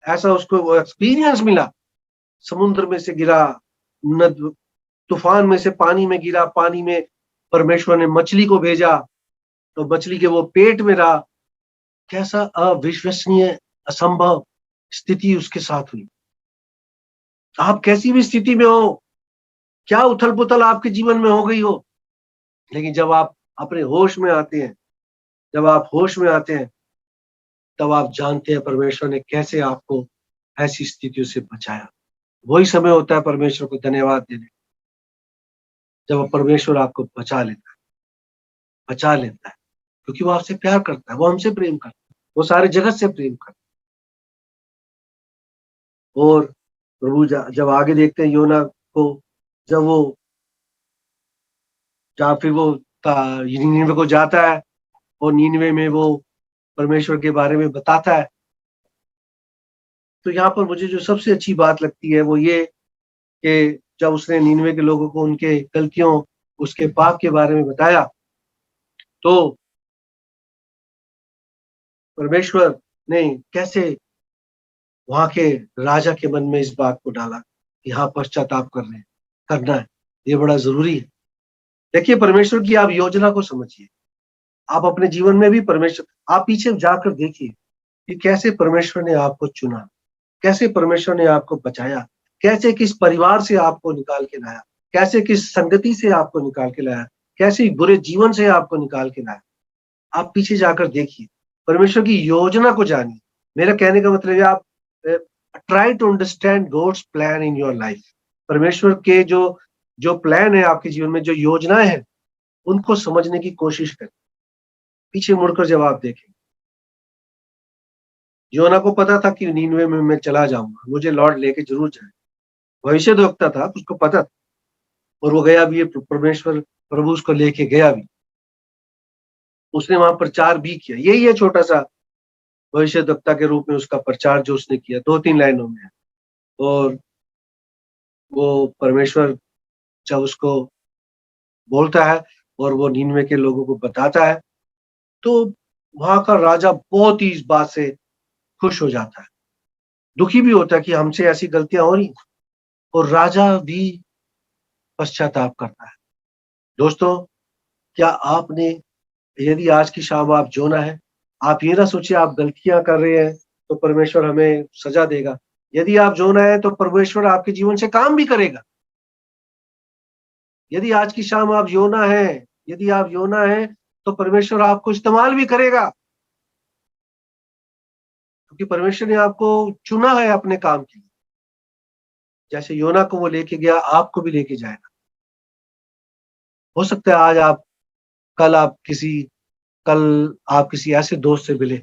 Speaker 4: ऐसा उसको वो एक्सपीरियंस मिला। समुद्र में से गिरा, तूफान में से पानी में गिरा, पानी में परमेश्वर ने मछली को भेजा तो मछली के वो पेट में रहा। कैसा अविश्वसनीय, असंभव स्थिति उसके साथ हुई। आप कैसी भी स्थिति में हो, क्या उथल पुथल आपके जीवन में हो गई हो, लेकिन जब आप अपने होश में आते हैं, जब आप होश में आते हैं, तब आप जानते हैं परमेश्वर ने कैसे आपको ऐसी स्थितियों से बचाया। वही समय होता है परमेश्वर को धन्यवाद देने, जब परमेश्वर आपको बचा लेता है, क्योंकि वो आपसे प्यार करता है, वो हमसे प्रेम करता है, वो सारे जगत से प्रेम करता है। और प्रभु जब आगे देखते हैं योना को, जब वो फिर वो नीनवे को जाता है और नीनवे में वो परमेश्वर के बारे में बताता है, तो यहाँ पर मुझे जो सबसे अच्छी बात लगती है वो ये कि जब उसने नीनवे के लोगों को उनके गलतियों, उसके पाप के बारे में बताया, तो परमेश्वर ने कैसे वहां के राजा के मन में इस बात को डाला कि हाँ, पश्चाताप करना है, ये बड़ा जरूरी है। देखिए, परमेश्वर की आप योजना को समझिए। आप अपने जीवन में भी आप पीछे जाकर देखिए कि कैसे परमेश्वर ने आपको चुना, कैसे परमेश्वर ने आपको बचाया, कैसे किस परिवार से आपको निकाल के लाया, कैसे किस संगति से आपको निकाल के लाया, कैसे बुरे जीवन से आपको निकाल के लाया। आप पीछे जाकर देखिए, परमेश्वर की योजना को जानिए। मेरा कहने का मतलब है, आप try to understand God's plan in your life. परमेश्वर के जो प्लान है आपके जीवन में, जो योजनाएं हैं, उनको समझने की कोशिश करें। पीछे मुड़कर जब आप देखें, योना को पता था कि नीनवे में मैं चला जाऊंगा, मुझे लॉर्ड लेके जरूर जाए। भविष्यद्वक्ता था, उसको पता था, और वो गया भी, परमेश्वर प्रभु उसको लेके गया भी। उसने वहां प्रचार भी किया। यही है छोटा सा भविष्यद्वक्ता के रूप में उसका प्रचार जो उसने किया, 2-3 लाइनों में है। और वो परमेश्वर जब उसको बोलता है और वो नीनवे के लोगों को बताता है, तो वहां का राजा बहुत ही इस बात से खुश हो जाता है, दुखी भी होता है कि हमसे ऐसी गलतियां हो रही, और राजा भी पश्चाताप करता है। दोस्तों, क्या आपने, यदि आज की शाम आप जोना है, आप ये ना सोचिए आप गलतियां कर रहे हैं तो परमेश्वर हमें सजा देगा। यदि आप जोना है तो परमेश्वर आपके जीवन से काम भी करेगा। यदि आज की शाम आप योना है, यदि आप योना है, तो परमेश्वर आपको इस्तेमाल भी करेगा, क्योंकि परमेश्वर ने आपको चुना है अपने काम के लिए। जैसे योना को वो लेके गया, आपको भी लेके जाएगा। हो सकता है आज कल आप किसी ऐसे दोस्त से मिले,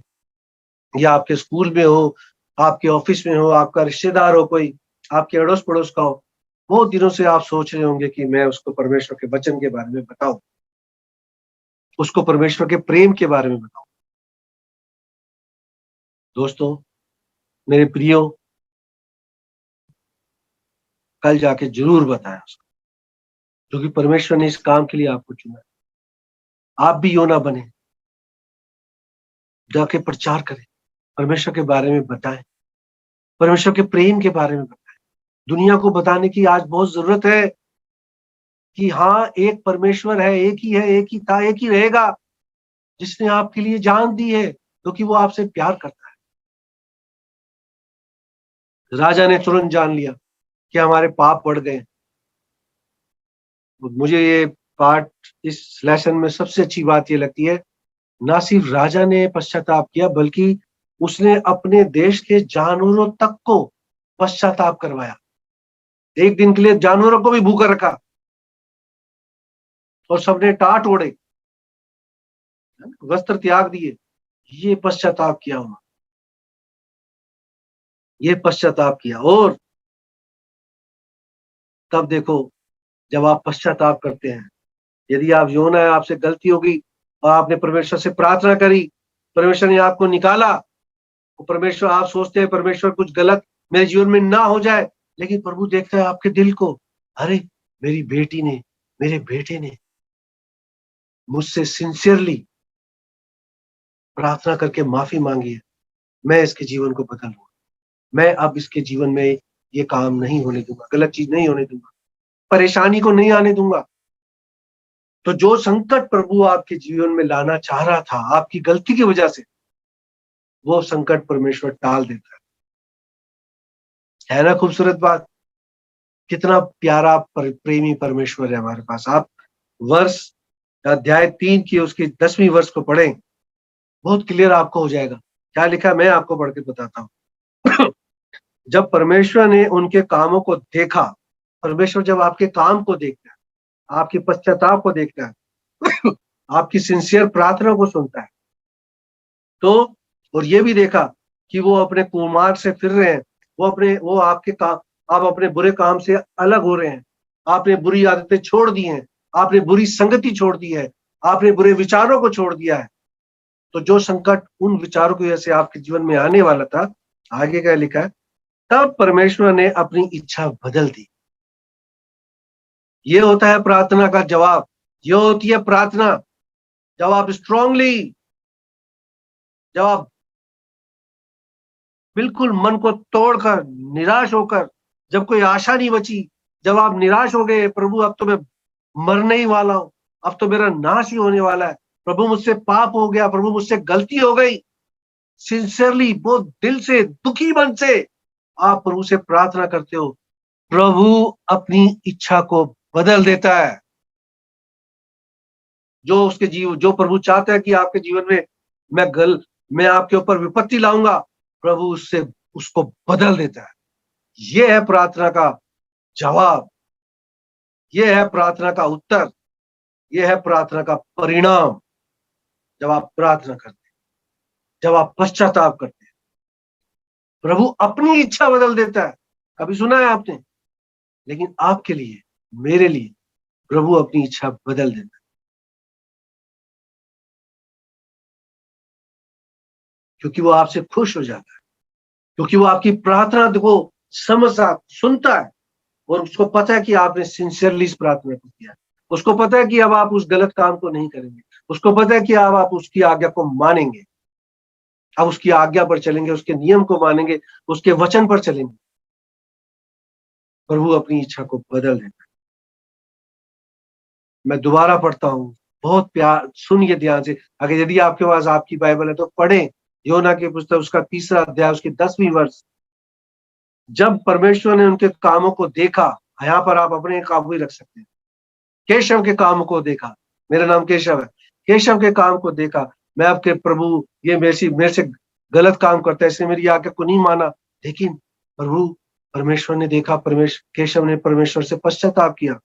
Speaker 4: या आपके स्कूल में हो, आपके ऑफिस में हो, आपका रिश्तेदार हो, कोई आपके अड़ोस पड़ोस का हो, बहुत दिनों से आप सोच रहे होंगे कि मैं उसको परमेश्वर के वचन के बारे में बताऊं, उसको परमेश्वर के प्रेम के बारे में बताऊं। दोस्तों, मेरे प्रियो, कल जाके जरूर बताया उसको, क्योंकि परमेश्वर ने इस काम के लिए आपको चुना। आप भी योना बने, जाके प्रचार करें, परमेश्वर के बारे में बताएं, परमेश्वर के प्रेम के बारे में बताएं। दुनिया को बताने की आज बहुत जरूरत है कि हाँ, एक परमेश्वर है, एक ही है, एक ही था, एक ही रहेगा, जिसने आपके लिए जान दी है, क्योंकि वो आपसे प्यार करता है। राजा ने तुरंत जान लिया कि हमारे पाप बढ़ गए। मुझे ये पार्ट, इस लेसन में सबसे अच्छी बात ये लगती है, ना सिर्फ राजा ने पश्चाताप किया, बल्कि उसने अपने देश के जानवरों तक को पश्चाताप करवाया। एक दिन के लिए जानवरों को भी भूखा रखा और सबने टाट ओढ़े, वस्त्र त्याग दिए। ये पश्चाताप किया उन्होंने, ये पश्चाताप किया। और तब देखो, जब आप पश्चाताप करते हैं, यदि आप योना है, आपसे गलती होगी और आपने परमेश्वर से प्रार्थना करी, परमेश्वर ने आपको निकाला, तो परमेश्वर, आप सोचते हैं परमेश्वर कुछ गलत मेरे जीवन में ना हो जाए, लेकिन प्रभु देखता है आपके दिल को। अरे, मेरी बेटी ने, मेरे बेटे ने मुझसे सिंसियरली प्रार्थना करके माफी मांगी है, मैं इसके जीवन को बदल लूंगा, मैं अब इसके जीवन में ये काम नहीं होने दूंगा, गलत चीज नहीं होने दूंगा, परेशानी को नहीं आने दूंगा। तो जो संकट प्रभु आपके जीवन में लाना चाह रहा था आपकी गलती की वजह से, वो संकट परमेश्वर टाल देता है ना? खूबसूरत बात। कितना प्यारा प्रेमी परमेश्वर है हमारे पास। आप वर्ष अध्याय 3 की उसकी 10वीं वर्ष को पढ़ें, बहुत क्लियर आपको हो जाएगा क्या लिखा है। मैं आपको पढ़ के बताता हूँ। जब परमेश्वर ने उनके कामों को देखा, परमेश्वर जब आपके काम को देखता है, आपके पश्चाताप को देखता है, आपकी सिंसियर प्रार्थना को सुनता है, तो और ये भी देखा कि वो अपने कुमार्ग से फिर रहे हैं, वो आपके काम, आप अपने बुरे काम से अलग हो रहे हैं, आपने बुरी आदतें छोड़ दी हैं, आपने बुरी संगति छोड़ दी है, आपने बुरे विचारों को छोड़ दिया है। तो जो संकट उन विचारों की वजह से आपके जीवन में आने वाला था, आगे क्या लिखा है, तब परमेश्वर ने अपनी इच्छा बदल दी। ये होता है प्रार्थना का जवाब। ये होती है प्रार्थना जब आप स्ट्रांगली, जब आप बिल्कुल मन को तोड़कर, निराश होकर, जब कोई आशा नहीं बची, जब आप निराश हो गए, प्रभु अब तो मैं मरने ही वाला हूं, अब तो मेरा नाश ही होने वाला है, प्रभु मुझसे पाप हो गया, प्रभु मुझसे गलती हो गई, सिंसियरली, बहुत दिल से, दुखी मन से आप प्रभु से प्रार्थना करते हो, प्रभु अपनी इच्छा को बदल देता है। जो प्रभु चाहता है कि आपके जीवन में मैं आपके ऊपर विपत्ति लाऊंगा, प्रभु उसको बदल देता है। यह है प्रार्थना का जवाब, यह है प्रार्थना का उत्तर, यह है प्रार्थना का परिणाम। जब आप प्रार्थना करते हैं, जब आप पश्चाताप करते हैं, प्रभु अपनी इच्छा बदल देता है। कभी सुना है आपने? लेकिन आपके लिए, मेरे लिए प्रभु अपनी इच्छा बदल देता है, क्योंकि वो आपसे खुश हो जाता है, क्योंकि वो आपकी प्रार्थना को समझता, सुनता है, और उसको पता है कि आपने सिंसियरली इस प्रार्थना को किया। उसको पता है कि अब आप उस गलत काम को नहीं करेंगे, उसको पता है कि अब आप उसकी आज्ञा को मानेंगे, अब उसकी आज्ञा पर चलेंगे, उसके नियम को मानेंगे, उसके वचन पर चलेंगे। प्रभु अपनी इच्छा को बदल देता है। मैं दोबारा पढ़ता हूँ, बहुत प्यार, सुनिए ध्यान से। अगर यदि आपके पास आपकी बाइबल है तो पढ़ें योना की पुस्तक, उसका 3रा अध्याय, उसकी 10वीं वर्ष। जब परमेश्वर ने उनके कामों को देखा, यहाँ पर आप अपने काम भी रख सकते हैं, केशव के काम को देखा, मेरा नाम केशव है, केशव के काम को देखा, मैं आपके प्रभु, ये मेरे से गलत काम करता है, इसने मेरी आज्ञा को नहीं माना, लेकिन परमेश्वर ने देखा, केशव ने परमेश्वर से पश्चाताप किया।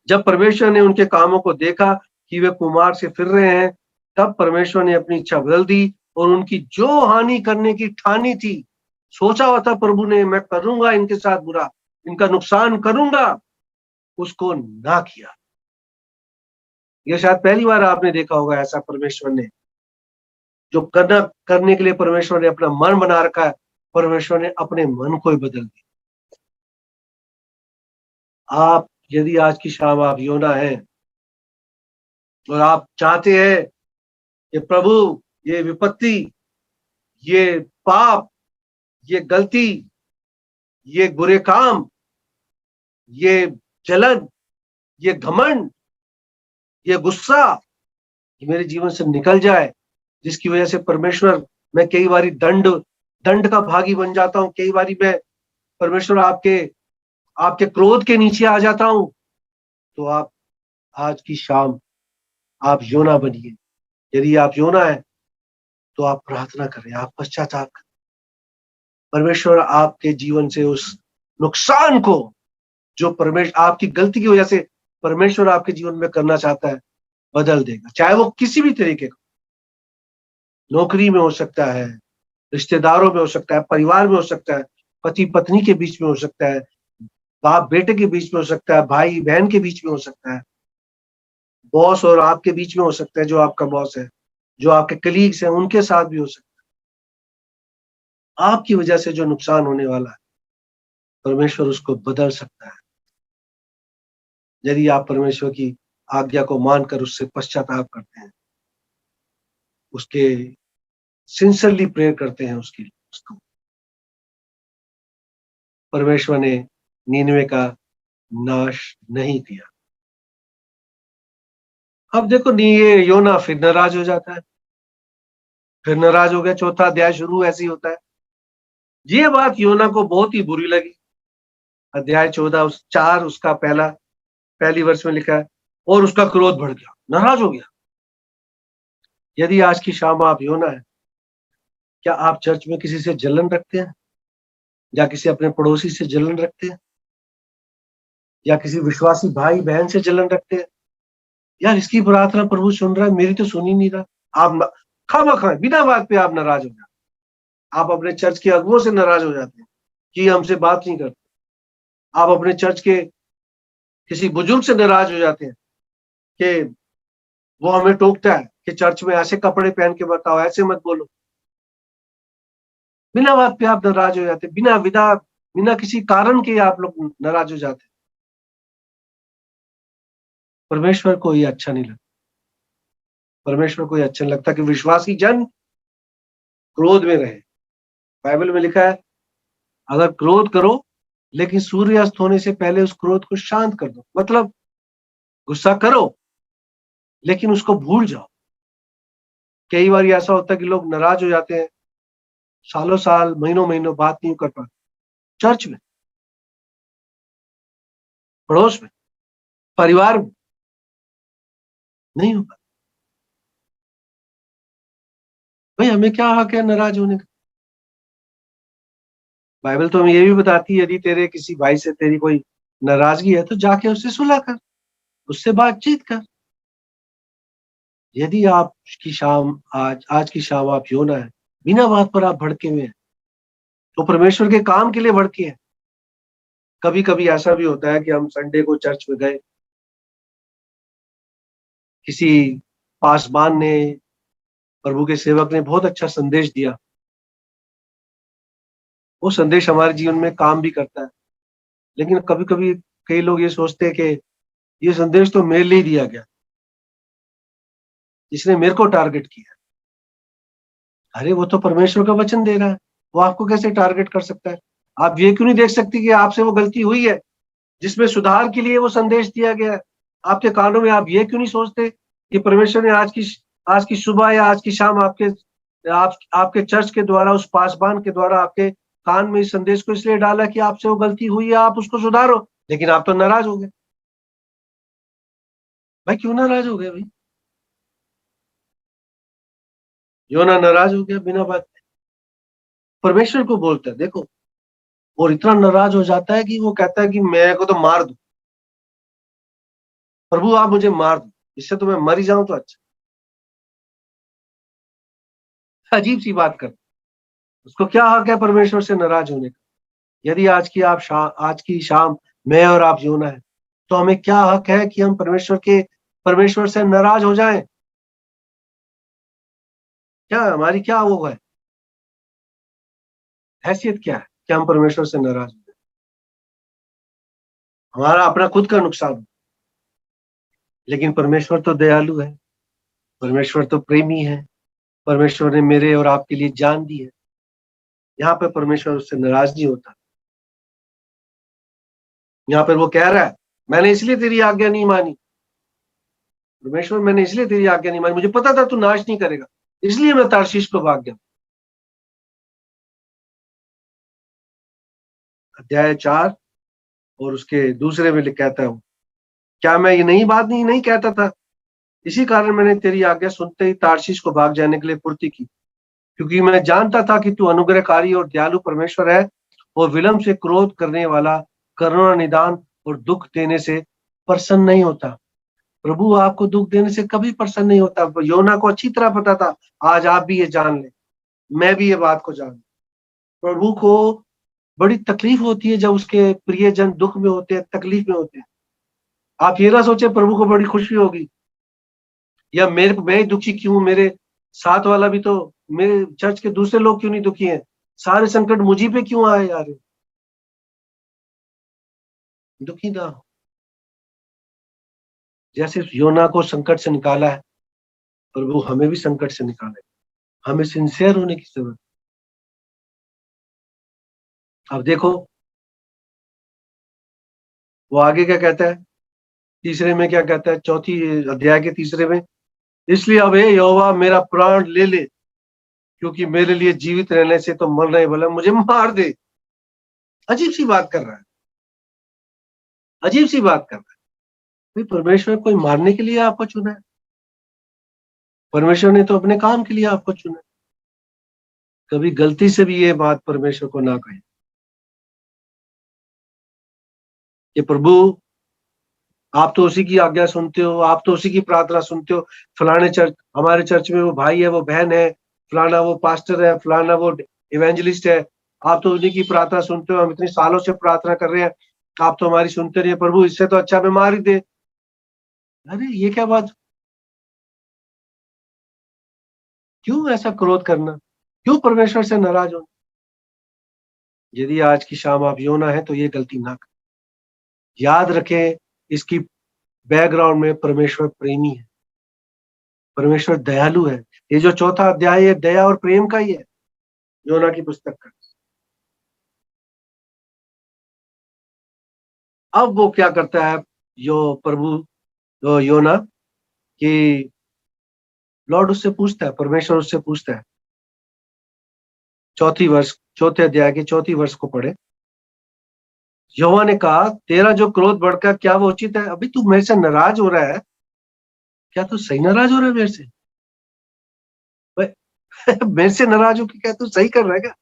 Speaker 4: जब परमेश्वर ने उनके कामों को देखा कि वे कुमार से फिर रहे हैं, तब परमेश्वर ने अपनी इच्छा बदल दी और उनकी जो हानि करने की ठानी थी, सोचा हुआ था प्रभु ने, मैं करूंगा इनके साथ बुरा, इनका नुकसान करूंगा, उसको ना किया। ये शायद पहली बार आपने देखा होगा ऐसा, परमेश्वर ने जो करने के लिए परमेश्वर ने अपना मन बना रखा है, परमेश्वर ने अपने मन को ही बदल दिया। आप यदि आज की शाम आप योना हैं और आप चाहते हैं कि प्रभु ये विपत्ति, ये पाप, ये गलती, ये बुरे काम, ये जलन, ये घमंड, ये गुस्सा, ये मेरे जीवन से निकल जाए, जिसकी वजह से परमेश्वर, मैं कई बारी दंड का भागी बन जाता हूं, कई बारी मैं परमेश्वर आपके क्रोध के नीचे आ जाता हूं, तो आप आज की शाम आप योना बनिए। यदि आप योना है तो आप प्रार्थना करें, आप पश्चाताप करें। परमेश्वर आपके जीवन से उस नुकसान को, जो परमेश्वर आपकी गलती की वजह से परमेश्वर आपके जीवन में करना चाहता है, बदल देगा। चाहे वो किसी भी तरीके का, नौकरी में हो सकता है, रिश्तेदारों में हो सकता है, परिवार में हो सकता है, पति पत्नी के बीच में हो सकता है, बाप बेटे के बीच में हो सकता है, भाई बहन के बीच में हो सकता है, बॉस और आपके बीच में हो सकता है, जो आपका बॉस है, जो आपके कलीग्स हैं उनके साथ भी हो सकता है। आपकी वजह से जो नुकसान होने वाला है, परमेश्वर उसको बदल सकता है, यदि आप परमेश्वर की आज्ञा को मानकर उससे पश्चाताप करते हैं, उसके सिंसियरली प्रेयर करते हैं उसको। परमेश्वर ने नीनवे का नाश नहीं किया। अब देखो, नहीं, ये योना फिर नाराज हो जाता है, फिर नाराज हो गया। चौथा अध्याय शुरू ऐसे ही होता है। ये बात योना को बहुत ही बुरी लगी। अध्याय 14 4 उसका पहली वर्ष में लिखा है, और उसका क्रोध बढ़ गया, नाराज हो गया। यदि आज की शाम आप योना है, क्या आप चर्च में किसी से जलन रखते हैं, या किसी अपने पड़ोसी से जलन रखते हैं, या किसी विश्वासी भाई बहन से जलन रखते हैं? यार, इसकी प्रार्थना प्रभु सुन रहा है, मेरी तो सुन ही नहीं रहा। आप खामा बिना बात पे आप नाराज हो जाते, आप अपने चर्च के अगुओं से नाराज हो जाते हैं कि हमसे बात नहीं करते। आप अपने चर्च के किसी बुजुर्ग से नाराज हो जाते हैं कि वो हमें टोकता है कि चर्च में ऐसे कपड़े पहन के बताओ, ऐसे मत बोलो। बिना बात पे आप नाराज हो जाते, बिना किसी कारण के आप लोग नाराज हो जाते। परमेश्वर को ये अच्छा नहीं लगता। परमेश्वर को ये अच्छा नहीं लगता कि विश्वासी जन क्रोध में रहे। बाइबल में लिखा है, अगर क्रोध करो, लेकिन सूर्यास्त होने से पहले उस क्रोध को शांत कर दो। मतलब गुस्सा करो, लेकिन उसको भूल जाओ। कई बार ऐसा होता है कि लोग नाराज हो जाते हैं, सालों साल, महीनों महीनों बात नहीं कर पाते। चर्च में, पड़ोस में, परिवार में नहीं हो पाता। भाई, हमें क्या हक है नाराज होने का? बाइबल तो हमें ये भी बताती है, यदि तेरे किसी भाई से तेरी कोई नाराजगी है, तो जाके उससे सुलह कर, उससे बातचीत कर। यदि आज की शाम आप योना है, बिना बात पर आप भड़के हुए हैं, तो परमेश्वर के काम के लिए भड़के हैं। कभी कभी ऐसा भी होता है कि हम संडे को चर्च में गए, किसी पासवान ने, प्रभु के सेवक ने बहुत अच्छा संदेश दिया। वो संदेश हमारे जीवन में काम भी करता है, लेकिन कभी कभी कई लोग ये सोचते हैं कि ये संदेश तो मेरे लिए दिया गया, इसने मेरे को टारगेट किया। अरे, वो तो परमेश्वर का वचन दे रहा है, वो आपको कैसे टारगेट कर सकता है? आप ये क्यों नहीं देख सकती कि आपसे वो गलती हुई है जिसमें सुधार के लिए वो संदेश दिया गया है आपके कानों में? आप ये क्यों नहीं सोचते कि परमेश्वर ने आज की सुबह या आज की शाम आपके चर्च के द्वारा, उस पासवान के द्वारा आपके कान में इस संदेश को इसलिए डाला कि आपसे वो गलती हुई है, आप उसको सुधारो। लेकिन आप तो नाराज हो गए। भाई, क्यों नाराज हो गए भाई? योना नाराज हो गया बिना बात। परमेश्वर को बोलता है, देखो, और इतना नाराज हो जाता है कि वो कहता है कि मैं को तो मार दो, प्रभु आप मुझे मार दो, इससे तो मैं मर ही जाऊं तो अच्छा। अजीब सी बात कर, उसको क्या हक है परमेश्वर से नाराज होने का? यदि आज की शाम मैं और आप योना है, तो हमें क्या हक है कि हम परमेश्वर से नाराज हो जाएं? क्या हमारी क्या वो है, हैसियत क्या है कि हम परमेश्वर से नाराज हो जाए? हमारा अपना खुद का नुकसान हो। लेकिन परमेश्वर तो दयालु है, परमेश्वर तो प्रेमी है, परमेश्वर ने मेरे और आपके लिए जान दी है। यहाँ पे परमेश्वर उससे नाराज नहीं होता। यहाँ पर वो कह रहा है, मैंने इसलिए तेरी आज्ञा नहीं मानी। परमेश्वर, मैंने इसलिए तेरी आज्ञा नहीं मानी, मुझे पता था तू नाश नहीं करेगा, इसलिए मैं तारशीश को भाग गया। अध्याय 4 और उसके दूसरे में कहता हूँ, क्या मैं ये नहीं कहता था? इसी कारण मैंने तेरी आज्ञा सुनते ही तारशीश को भाग जाने के लिए फुर्ती की। क्योंकि मैं जानता था कि तू अनुग्रहकारी और दयालु परमेश्वर है और विलंब से क्रोध करने वाला, करुणा निदान और दुख देने से प्रसन्न नहीं होता। प्रभु आपको दुख देने से कभी प्रसन्न नहीं होता। योना को अच्छी तरह पता था। आज आप भी ये जान ले, मैं भी ये बात को जान। प्रभु को बड़ी तकलीफ होती है जब उसके प्रियजन दुख में होते हैं, तकलीफ में होते हैं। आप ये ना सोचे प्रभु को बड़ी खुशी होगी, या मैं ही दुखी क्यों, मेरे साथ वाला भी तो, मेरे चर्च के दूसरे लोग क्यों नहीं दुखी हैं, सारे संकट मुझी पे क्यों आए यार। दुखी ना हो। जैसे योना को संकट से निकाला है, प्रभु हमें भी संकट से निकाले। हमें सिंसियर होने की जरूरत। अब देखो वो आगे क्या कहता है, तीसरे में क्या कहता है, चौथी अध्याय के तीसरे में, इसलिए अब हे यहोवा मेरा प्राण ले ले, क्योंकि मेरे लिए जीवित रहने से तो मरना ही भला, मुझे मार दे। अजीब सी बात कर रहा है, अजीब सी बात कर रहा है। भाई परमेश्वर कोई मारने के लिए आपको चुना है? परमेश्वर ने तो अपने काम के लिए आपको चुना है। कभी गलती से भी ये बात परमेश्वर को ना कहे कि प्रभु आप तो उसी की आज्ञा सुनते हो, आप तो उसी की प्रार्थना सुनते हो। फलाने चर्च, हमारे चर्च में वो भाई है, वो बहन है, फलाना वो पास्टर है, फलाना वो इवेंजलिस्ट है, आप तो उन्हीं की प्रार्थना सुनते हो। हम इतने सालों से प्रार्थना कर रहे हैं, आप तो हमारी सुनते नहीं। प्रभु इससे तो अच्छा मैं मार ही दे। अरे ये क्या बात, क्यों ऐसा क्रोध करना, क्यों परमेश्वर से नाराज होना? यदि आज की शाम आप योना है तो ये गलती ना करें। याद रखें इसकी बैकग्राउंड में परमेश्वर प्रेमी है, परमेश्वर दयालु है। ये जो चौथा अध्याय है दया और प्रेम का ही है, योना की पुस्तक का। अब वो क्या करता है योना कि लॉर्ड उससे पूछता है, परमेश्वर उससे पूछता है, चौथे अध्याय के चौथी वर्ष को पढ़े। यहोवा ने कहा, तेरा जो क्रोध बढ़कर क्या वो उचित है? अभी तू मेरे से नाराज हो रहा है, क्या तू सही नाराज हो रहा है मेरे से? मेरे से नाराज हो कि क्या तू सही कर रहा है क्या?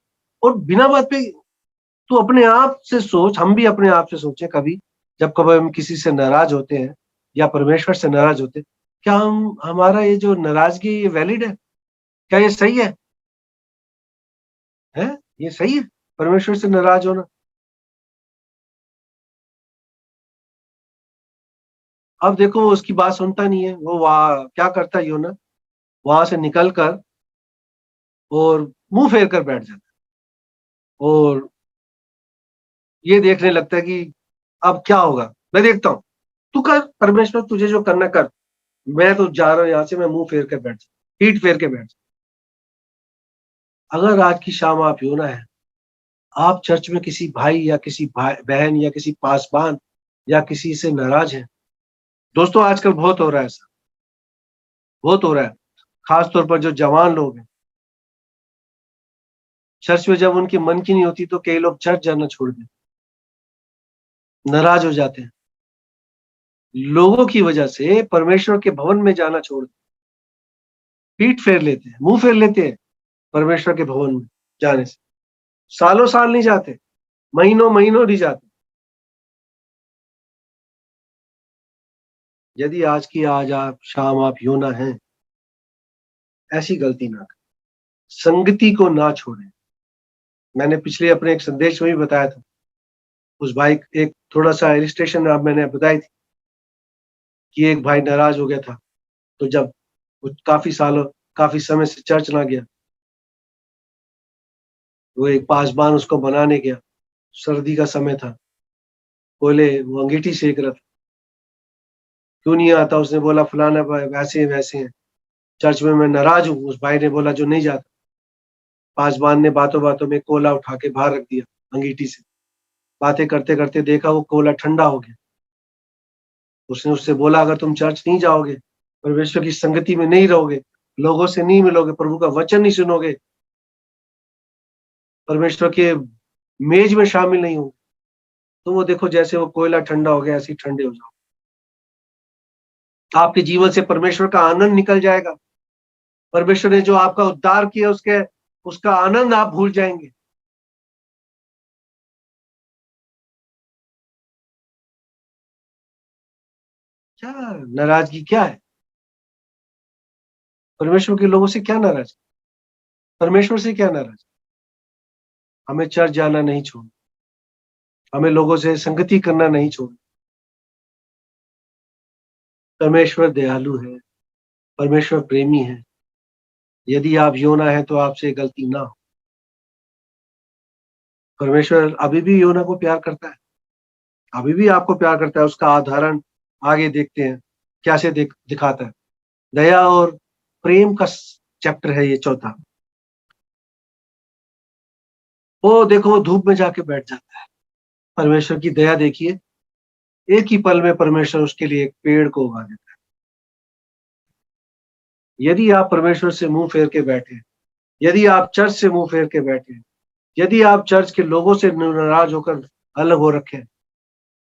Speaker 4: और बिना बात पे तू अपने आप से सोच, हम भी अपने आप से सोचे कभी, जब कभी हम किसी से नाराज होते हैं या परमेश्वर से नाराज होते हैं, क्या हमारा ये जो नाराजगी ये वैलिड है? क्या ये सही है? ये सही है परमेश्वर से नाराज होना? अब देखो वो उसकी बात सुनता नहीं है। वो वहां क्या करता है योना, वहां से निकल कर और मुंह फेर कर बैठ जाता है और ये देखने लगता है कि अब क्या होगा, मैं देखता हूं, तू कर परमेश्वर, तुझे जो करना कर, मैं तो जा रहा हूं यहां से, मैं मुंह फेर कर बैठ जा, पीठ फेर के बैठ जा। अगर आज की शाम आप योना है, आप चर्च में किसी भाई या किसी बहन या किसी पासवान या किसी से नाराज है, दोस्तों आजकल बहुत हो रहा है ऐसा, बहुत हो रहा है। खासतौर पर जो जवान लोग हैं, चर्च में जब उनकी मन की नहीं होती तो कई लोग चर्च जाना छोड़ देते, नाराज हो जाते हैं, लोगों की वजह से परमेश्वर के भवन में जाना छोड़ देते, पीठ फेर लेते हैं, मुंह फेर लेते हैं परमेश्वर के भवन में जाने से। सालों साल नहीं जाते, महीनों महीनों नहीं जाते। यदि आज आप शाम आप योना हैं, ऐसी गलती ना करें, संगति को ना छोड़ें। मैंने पिछले अपने एक संदेश में भी बताया था, उस भाई एक थोड़ा सा इलिस्ट्रेशन आप मैंने बताई थी कि एक भाई नाराज हो गया था, तो जब वो काफी समय से चर्च ना गया, वो एक पासबान उसको बनाने गया, सर्दी का समय था, बोले वो अंगीठी सेक रहा था, क्यों नहीं आता? उसने बोला फलाना भाई वैसे हैं, चर्च में मैं नाराज हूँ। उस भाई ने बोला जो नहीं जाता। पासबान ने बातों बातों में कोला उठा के बाहर रख दिया अंगीठी से, बातें करते करते देखा वो कोला ठंडा हो गया। उसने उससे बोला अगर तुम चर्च नहीं जाओगे, परमेश्वर की संगति में नहीं रहोगे, लोगों से नहीं मिलोगे, प्रभु का वचन नहीं सुनोगे, परमेश्वर के मेज में शामिल नहीं होगे, तो वो देखो जैसे वो कोयला ठंडा हो गया ऐसे ही ठंडे हो जाओ। आपके जीवन से परमेश्वर का आनंद निकल जाएगा। परमेश्वर ने जो आपका उद्धार किया उसके उसका आनंद आप भूल जाएंगे। क्या नाराजगी क्या है? परमेश्वर के लोगों से क्या नाराज? परमेश्वर से क्या नाराज? हमें चर्च जाना नहीं छोड़, हमें लोगों से संगति करना नहीं छोड़। परमेश्वर दयालु है, परमेश्वर प्रेमी है। यदि आप योना है तो आपसे गलती ना हो। परमेश्वर अभी भी योना को प्यार करता है, अभी भी आपको प्यार करता है। उसका उदाहरण आगे देखते हैं कैसे दिखाता है। दया और प्रेम का चैप्टर है ये चौथा। वो देखो, वो धूप में जाके बैठ जाता है। परमेश्वर की दया देखिए, एक ही पल में परमेश्वर उसके लिए एक पेड़ को उगा देता है। यदि आप परमेश्वर से मुंह फेर के बैठे, यदि आप चर्च से मुंह फेर के बैठे, यदि आप चर्च के लोगों से नाराज होकर अलग हो रखे,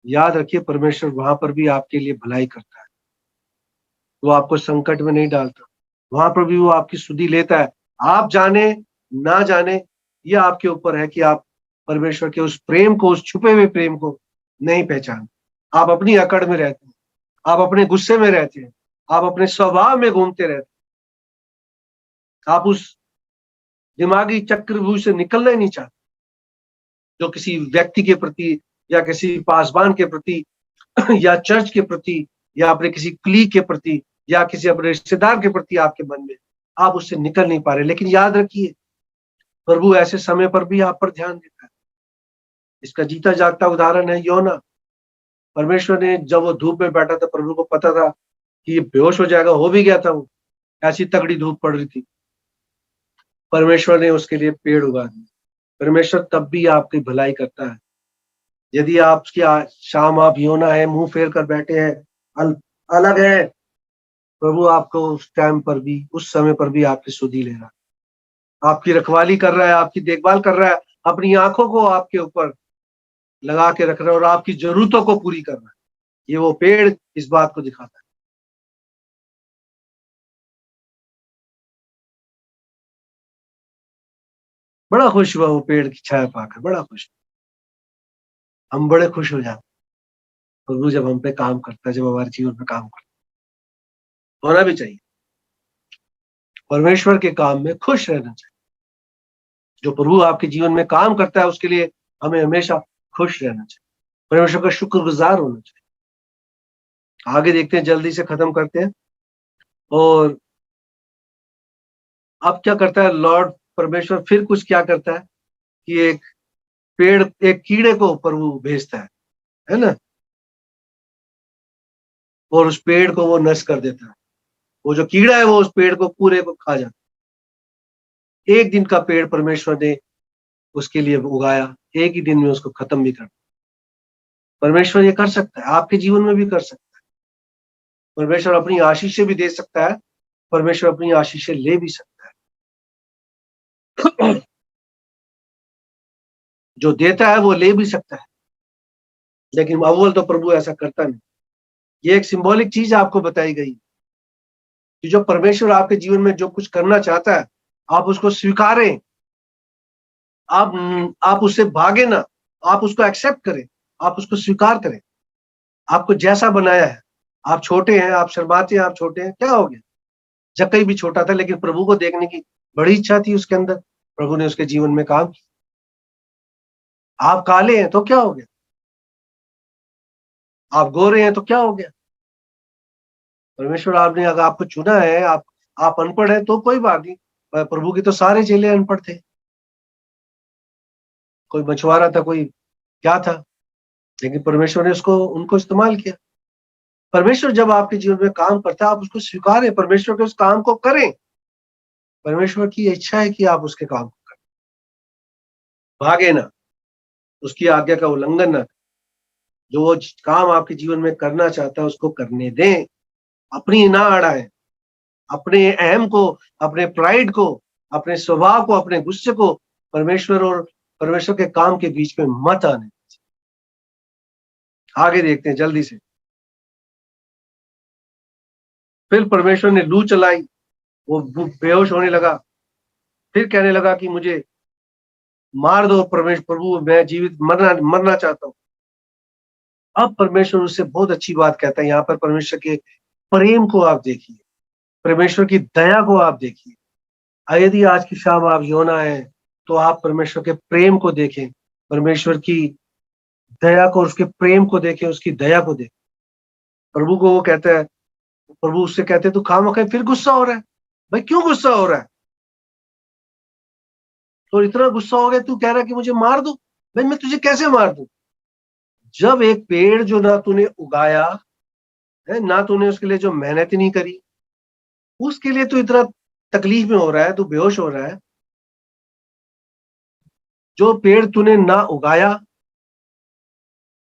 Speaker 4: याद रखिए परमेश्वर वहां पर भी आपके लिए भलाई करता है। वो आपको संकट में नहीं डालता, वहां पर भी वो आपकी सुधि लेता है। आप जाने ना जाने, ये आपके ऊपर है कि आप परमेश्वर के उस प्रेम को, उस छुपे हुए प्रेम को नहीं पहचान। आप अपनी अकड़ में रहते हैं, आप अपने गुस्से में रहते हैं, आप अपने स्वभाव में घूमते रहते हैं, आप उस दिमागी चक्रव्यूह से निकलना ही नहीं चाहते जो किसी व्यक्ति के प्रति या किसी पासवान के प्रति या चर्च के प्रति या अपने किसी क्लीग के प्रति या किसी अपने रिश्तेदार के प्रति आपके मन में, आप उससे निकल नहीं पा रहे। लेकिन याद रखिए, प्रभु ऐसे समय पर भी आप पर ध्यान देता है। इसका जीता जागता उदाहरण है योना। परमेश्वर ने जब वो धूप में बैठा था, प्रभु को पता था कि ये बेहोश हो जाएगा, हो भी गया था। वो ऐसी तगड़ी धूप पड़ रही थी, परमेश्वर ने उसके लिए पेड़ उगा दिया। परमेश्वर तब भी आपकी भलाई करता है। यदि आपकी शाम आप योना है, मुंह फेर कर बैठे हैं, अलग है, प्रभु आपको उस टाइम पर भी, उस समय पर भी आपकी सुधि ले रहा है, आपकी रखवाली कर रहा है, आपकी देखभाल कर रहा है, अपनी आंखों को आपके ऊपर लगा के रख रहा है और आपकी जरूरतों को पूरी कर रहा है। ये वो पेड़ इस बात को दिखाता है। बड़ा खुश हुआ वो पेड़ की छाया पाकर, बड़ा खुश। हम बड़े खुश हो जाते प्रभु जब हम पे काम करता है, जब हमारे जीवन पे काम करता है। होना भी चाहिए, परमेश्वर के काम में खुश रहना चाहिए। जो प्रभु आपके जीवन में काम करता है उसके लिए हमें हमेशा खुश रहना चाहिए, परमेश्वर का शुक्रगुजार होना चाहिए। आगे देखते हैं, जल्दी से खत्म करते हैं। और अब क्या करता है लॉर्ड परमेश्वर, फिर कुछ क्या करता है कि एक पेड़, एक कीड़े को प्रभु भेजता है ना, और उस पेड़ को वो नष्ट कर देता है। वो जो कीड़ा है वो उस पेड़ को पूरे को खा जाता है। एक दिन का पेड़ परमेश्वर ने उसके लिए उगाया, एक ही दिन में उसको खत्म भी कर दिया। परमेश्वर ये कर सकता है, आपके जीवन में भी कर सकता है। परमेश्वर अपनी आशीष भी दे सकता है, परमेश्वर अपनी आशीष ले भी सकता है। जो देता है वो ले भी सकता है, लेकिन अव्वल तो प्रभु ऐसा करता नहीं। ये एक सिंबॉलिक चीज आपको बताई गई कि जो परमेश्वर आपके जीवन में जो कुछ करना चाहता है, आप उसको स्वीकारें, आप उससे भागे ना, आप उसको एक्सेप्ट करें, आप उसको स्वीकार करें। आपको जैसा बनाया है, आप छोटे हैं, आप शर्माते हैं, आप छोटे हैं, क्या हो गया? जक्कई भी छोटा था, लेकिन प्रभु को देखने की बड़ी इच्छा थी उसके अंदर, प्रभु ने उसके जीवन में काम किया। आप काले हैं तो क्या हो गया? आप गोरे हैं तो क्या हो गया? परमेश्वर आपने अगर आपको चुना है, आप अनपढ़ हैं तो कोई बात नहीं। प्रभु के तो सारे चेले अनपढ़ थे, कोई मछुआरा था, कोई क्या था, लेकिन परमेश्वर ने उसको उनको इस्तेमाल किया। परमेश्वर जब आपके जीवन में काम करता है, आप उसको स्वीकारें, परमेश्वर के उस काम को करें। परमेश्वर की इच्छा है कि आप उसके काम को करें, भागे ना, उसकी आज्ञा का उल्लंघन ना। जो वो काम आपके जीवन में करना चाहता है उसको करने दें, अपनी ना अड़ाएं, अपने अहम को, अपने प्राइड को, अपने स्वभाव को, अपने गुस्से को परमेश्वर और परमेश्वर के काम के बीच में मत आने। आगे देखते हैं जल्दी से। फिर परमेश्वर ने लू चलाई, वो बेहोश होने लगा। फिर कहने लगा कि मुझे मार दो प्रभु, मैं जीवित मरना चाहता हूं। अब परमेश्वर उससे बहुत अच्छी बात कहता है। यहाँ पर परमेश्वर के प्रेम को आप देखिए, परमेश्वर की दया को आप देखिए। यदि आज की शाम आप योना है तो आप परमेश्वर के प्रेम को देखें, परमेश्वर की दया को, उसके प्रेम को देखें, उसकी दया को देखें। प्रभु को वो कहता है, प्रभु उससे कहते हैं, तू खामखा फिर गुस्सा हो रहा है। भाई क्यों गुस्सा हो रहा है? तो इतना गुस्सा हो गया, तू कह रहा है कि मुझे मार दो। भाई मैं तुझे कैसे मार दूं? जब एक पेड़ जो ना तूने उगाया है, ना तूने उसके लिए जो मेहनत नहीं करी, उसके लिए तू इतना तकलीफ में हो रहा है, तू बेहोश हो रहा है। जो पेड़ तूने ना उगाया,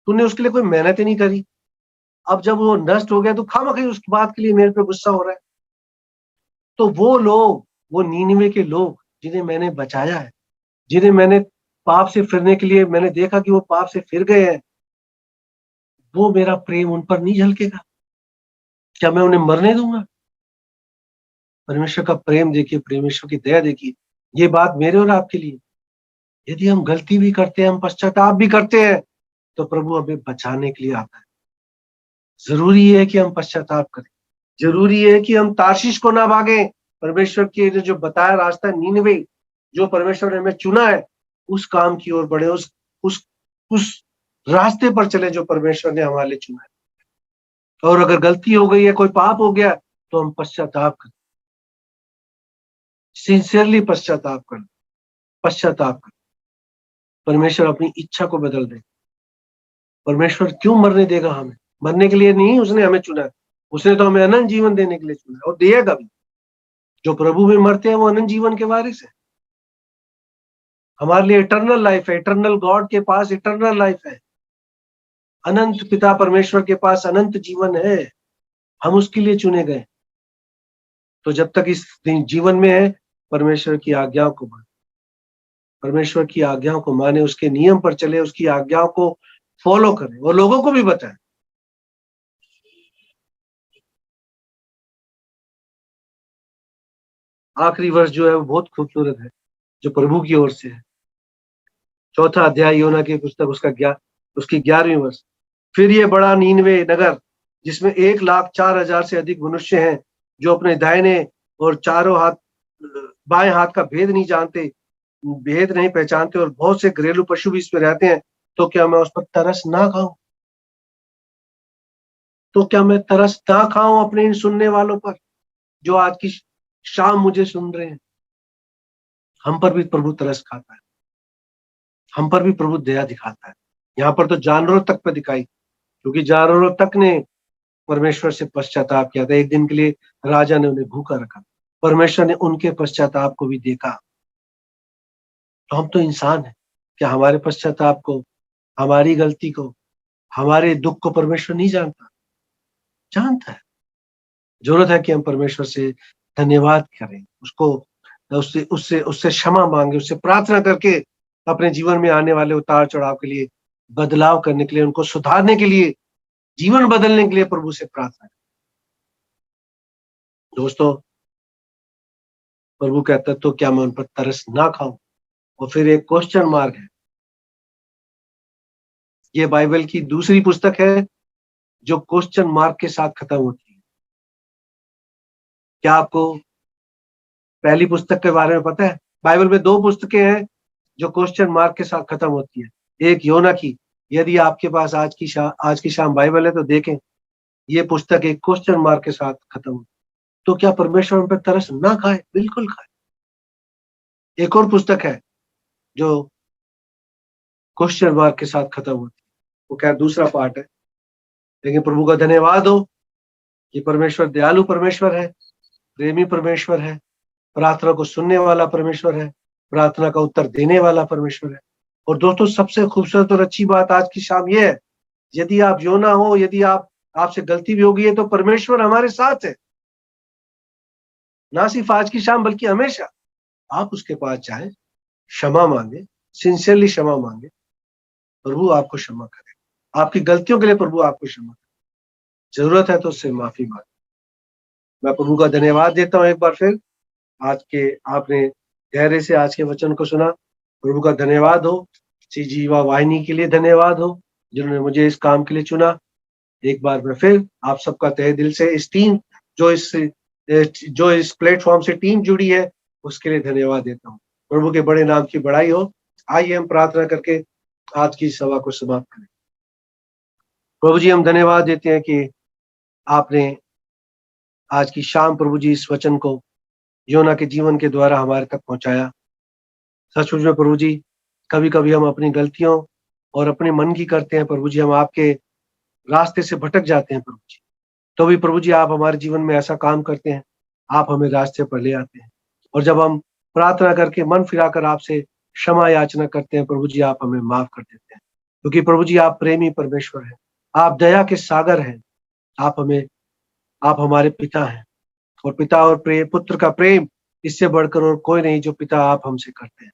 Speaker 4: तूने उसके लिए कोई मेहनत ही नहीं करी, अब जब वो नष्ट हो गया तो खामखा उस बात के लिए मेरे पे गुस्सा हो रहा है। तो वो लोग, वो नीनिवे के लोग जिन्हें मैंने बचाया है, जिन्हें मैंने पाप से फिरने के लिए, मैंने देखा कि वो पाप से फिर गए हैं, वो मेरा प्रेम उन पर नहीं झलकेगा? क्या मैं उन्हें मरने दूंगा? परमेश्वर का प्रेम देखिए, परमेश्वर की दया देखिए। ये बात मेरे और आपके लिए। यदि हम गलती भी करते हैं, हम पश्चाताप भी करते हैं, तो प्रभु हमें बचाने के लिए आता है। जरूरी है कि हम पश्चाताप करें, जरूरी है कि हम तार्शीश को ना भागे। परमेश्वर के जो बताया रास्ता नीनवे, जो परमेश्वर ने हमें चुना है, उस काम की ओर बढ़े, उस रास्ते पर चले जो परमेश्वर ने हमारे लिए चुना है। और अगर गलती हो गई है, कोई पाप हो गया, तो हम पश्चाताप करें, सिंसियरली पश्चाताप करें, पश्चाताप करें। परमेश्वर अपनी इच्छा को बदल दे। परमेश्वर क्यों मरने देगा हमें? मरने के लिए नहीं उसने हमें चुना है, उसने तो हमें अनंत जीवन देने के लिए चुना है, और देगा भी। जो प्रभु में मरते हैं वो अनंत जीवन के वारिस है। हमारे लिए इटर्नल लाइफ है, इटर्नल गॉड के पास इटर्नल लाइफ है, अनंत पिता परमेश्वर के पास अनंत जीवन है। हम उसके लिए चुने गए। तो जब तक इस जीवन में है, परमेश्वर की आज्ञाओं को माने, परमेश्वर की आज्ञाओं को माने, उसके नियम पर चले, उसकी आज्ञाओं को फॉलो करें और लोगों को भी बताएं। आखिरी वर्ष जो है वो बहुत खूबसूरत है, जो प्रभु की ओर से है। चौथा अध्याय योना की पुस्तक, उसकी 11वीं वर्ष। फिर ये बड़ा नीनवे नगर, जिसमें 1,04,000 से अधिक मनुष्य हैं, जो अपने दाहिने और चारों हाथ, बाएं हाथ का भेद नहीं पहचानते, और बहुत से घरेलू पशु भी इसमें रहते हैं, तो क्या मैं उस पर तरस ना खाऊं? तो क्या मैं तरस ना खाऊं अपने इन सुनने वालों पर, जो आज की शाम मुझे सुन रहे हैं? हम पर भी प्रभु तरस खाता है, हम पर भी प्रभु दया दिखाता है। यहाँ पर तो जानवरों तक पर दिखाई, क्योंकि जानवरों तक ने परमेश्वर से पश्चाताप किया था। एक दिन के लिए राजा ने उन्हें भूखा रखा, परमेश्वर ने उनके पश्चाताप को भी देखा। तो हम तो इंसान हैं, क्या हमारे पश्चाताप को, हमारी गलती को, हमारे दुख को परमेश्वर नहीं जानता? जानता है। जरूरत है कि हम परमेश्वर से धन्यवाद करें, उसको, उससे उससे उससे क्षमा मांगे, उससे प्रार्थना करके अपने जीवन में आने वाले उतार चढ़ाव के लिए, बदलाव करने के लिए, उनको सुधारने के लिए, जीवन बदलने के लिए प्रभु से प्रार्थना करें। दोस्तों, प्रभु कहता है, तो क्या मैं उन पर तरस ना खाऊं? और फिर एक क्वेश्चन मार्क है। ये बाइबल की दूसरी पुस्तक है जो क्वेश्चन मार्क के साथ खत्म होती है। क्या आपको पहली पुस्तक के बारे में पता है? बाइबल में 2 पुस्तकें हैं जो क्वेश्चन मार्क के साथ खत्म होती है। एक योना की, यदि आपके पास आज की शाम बाइबल है तो देखें, ये पुस्तक एक क्वेश्चन मार्क के साथ खत्म होती है। तो क्या परमेश्वर उन पर तरस ना खाए? बिल्कुल खाए। एक और पुस्तक है जो क्वेश्चन मार्क के साथ खत्म होती है, वो क्या दूसरा पार्ट है। लेकिन प्रभु का धन्यवाद हो कि परमेश्वर दयालु परमेश्वर है, प्रेमी परमेश्वर है, प्रार्थना को सुनने वाला परमेश्वर है, प्रार्थना का उत्तर देने वाला परमेश्वर है। और दोस्तों, सबसे खूबसूरत और अच्छी बात आज की शाम ये है, यदि आप योना हो, यदि आपसे गलती भी हो गई है, तो परमेश्वर हमारे साथ है। ना सिर्फ आज की शाम बल्कि हमेशा। आप उसके पास जाएं, क्षमा मांगे, सिंसियरली क्षमा मांगे, प्रभु आपको क्षमा करे। आपकी गलतियों के लिए प्रभु आपको क्षमा करे। जरूरत है तो उससे माफी मांगे। मैं प्रभु का धन्यवाद देता हूं एक बार फिर। आज के आपने धैर्य से आज के वचन को सुना। प्रभु का धन्यवाद हो। सजीवा वाहिनी के लिए धन्यवाद हो जिन्होंने मुझे इस काम के लिए चुना। एक बार मैं फिर आप सबका तहे दिल से इस टीम जो इस प्लेटफॉर्म से टीम जुड़ी है उसके लिए धन्यवाद देता हूँ। प्रभु के बड़े नाम की बड़ाई हो। आइए हम प्रार्थना करके आज की सभा को समाप्त करें। प्रभु जी, हम धन्यवाद देते हैं कि आपने आज की शाम प्रभु जी इस वचन को योना के जीवन के द्वारा हमारे तक पहुंचाया। सचमुच में प्रभु जी, कभी कभी हम अपनी गलतियों और अपने मन की करते हैं प्रभु जी, हम आपके रास्ते से भटक जाते हैं प्रभु जी। तो भी प्रभु जी आप हमारे जीवन में ऐसा काम करते हैं, आप हमें रास्ते पर ले आते हैं। और जब हम प्रार्थना करके मन फिराकर आपसे क्षमा याचना करते हैं प्रभु जी, आप हमें माफ कर देते हैं। क्योंकि प्रभु जी आप प्रेमी परमेश्वर हैं, आप दया के सागर हैं। आप हमारे पिता हैं और पिता और पुत्र का प्रेम इससे बढ़कर और कोई नहीं जो पिता आप हमसे करते हैं।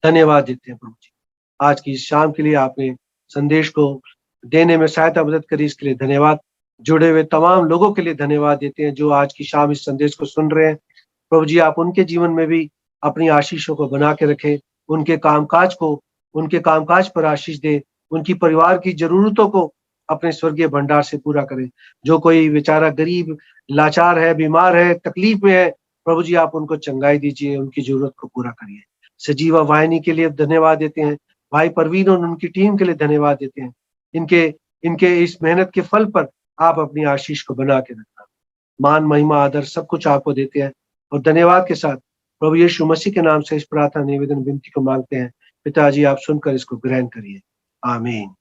Speaker 4: धन्यवाद देते हैं प्रभु जी आज की इस शाम के लिए। आपने संदेश को देने में सहायता मदद करी, इसके लिए धन्यवाद। जुड़े हुए तमाम लोगों के लिए धन्यवाद देते हैं जो आज की शाम इस संदेश को सुन रहे हैं। प्रभु जी आप उनके जीवन में भी अपनी आशीषों को बना के रखें, उनके कामकाज पर आशीष दे, उनकी परिवार की जरूरतों को अपने स्वर्गीय भंडार से पूरा करें। जो कोई बेचारा गरीब लाचार है, बीमार है, तकलीफ में है, प्रभु जी आप उनको चंगाई दीजिए, उनकी जरूरत को पूरा करिए। सजीवा वाहिनी के लिए धन्यवाद देते हैं। भाई परवीन और उनकी टीम के लिए धन्यवाद देते हैं। इनके इस मेहनत के फल पर आप अपनी आशीष को बना के रखना। मान महिमा आदर सब कुछ आपको देते हैं और धन्यवाद के साथ प्रभु यीशु मसीह के नाम से इस प्रार्थना निवेदन विनती को मांगते हैं। पिताजी आप सुनकर इसको ग्रहण करिए। आमीन।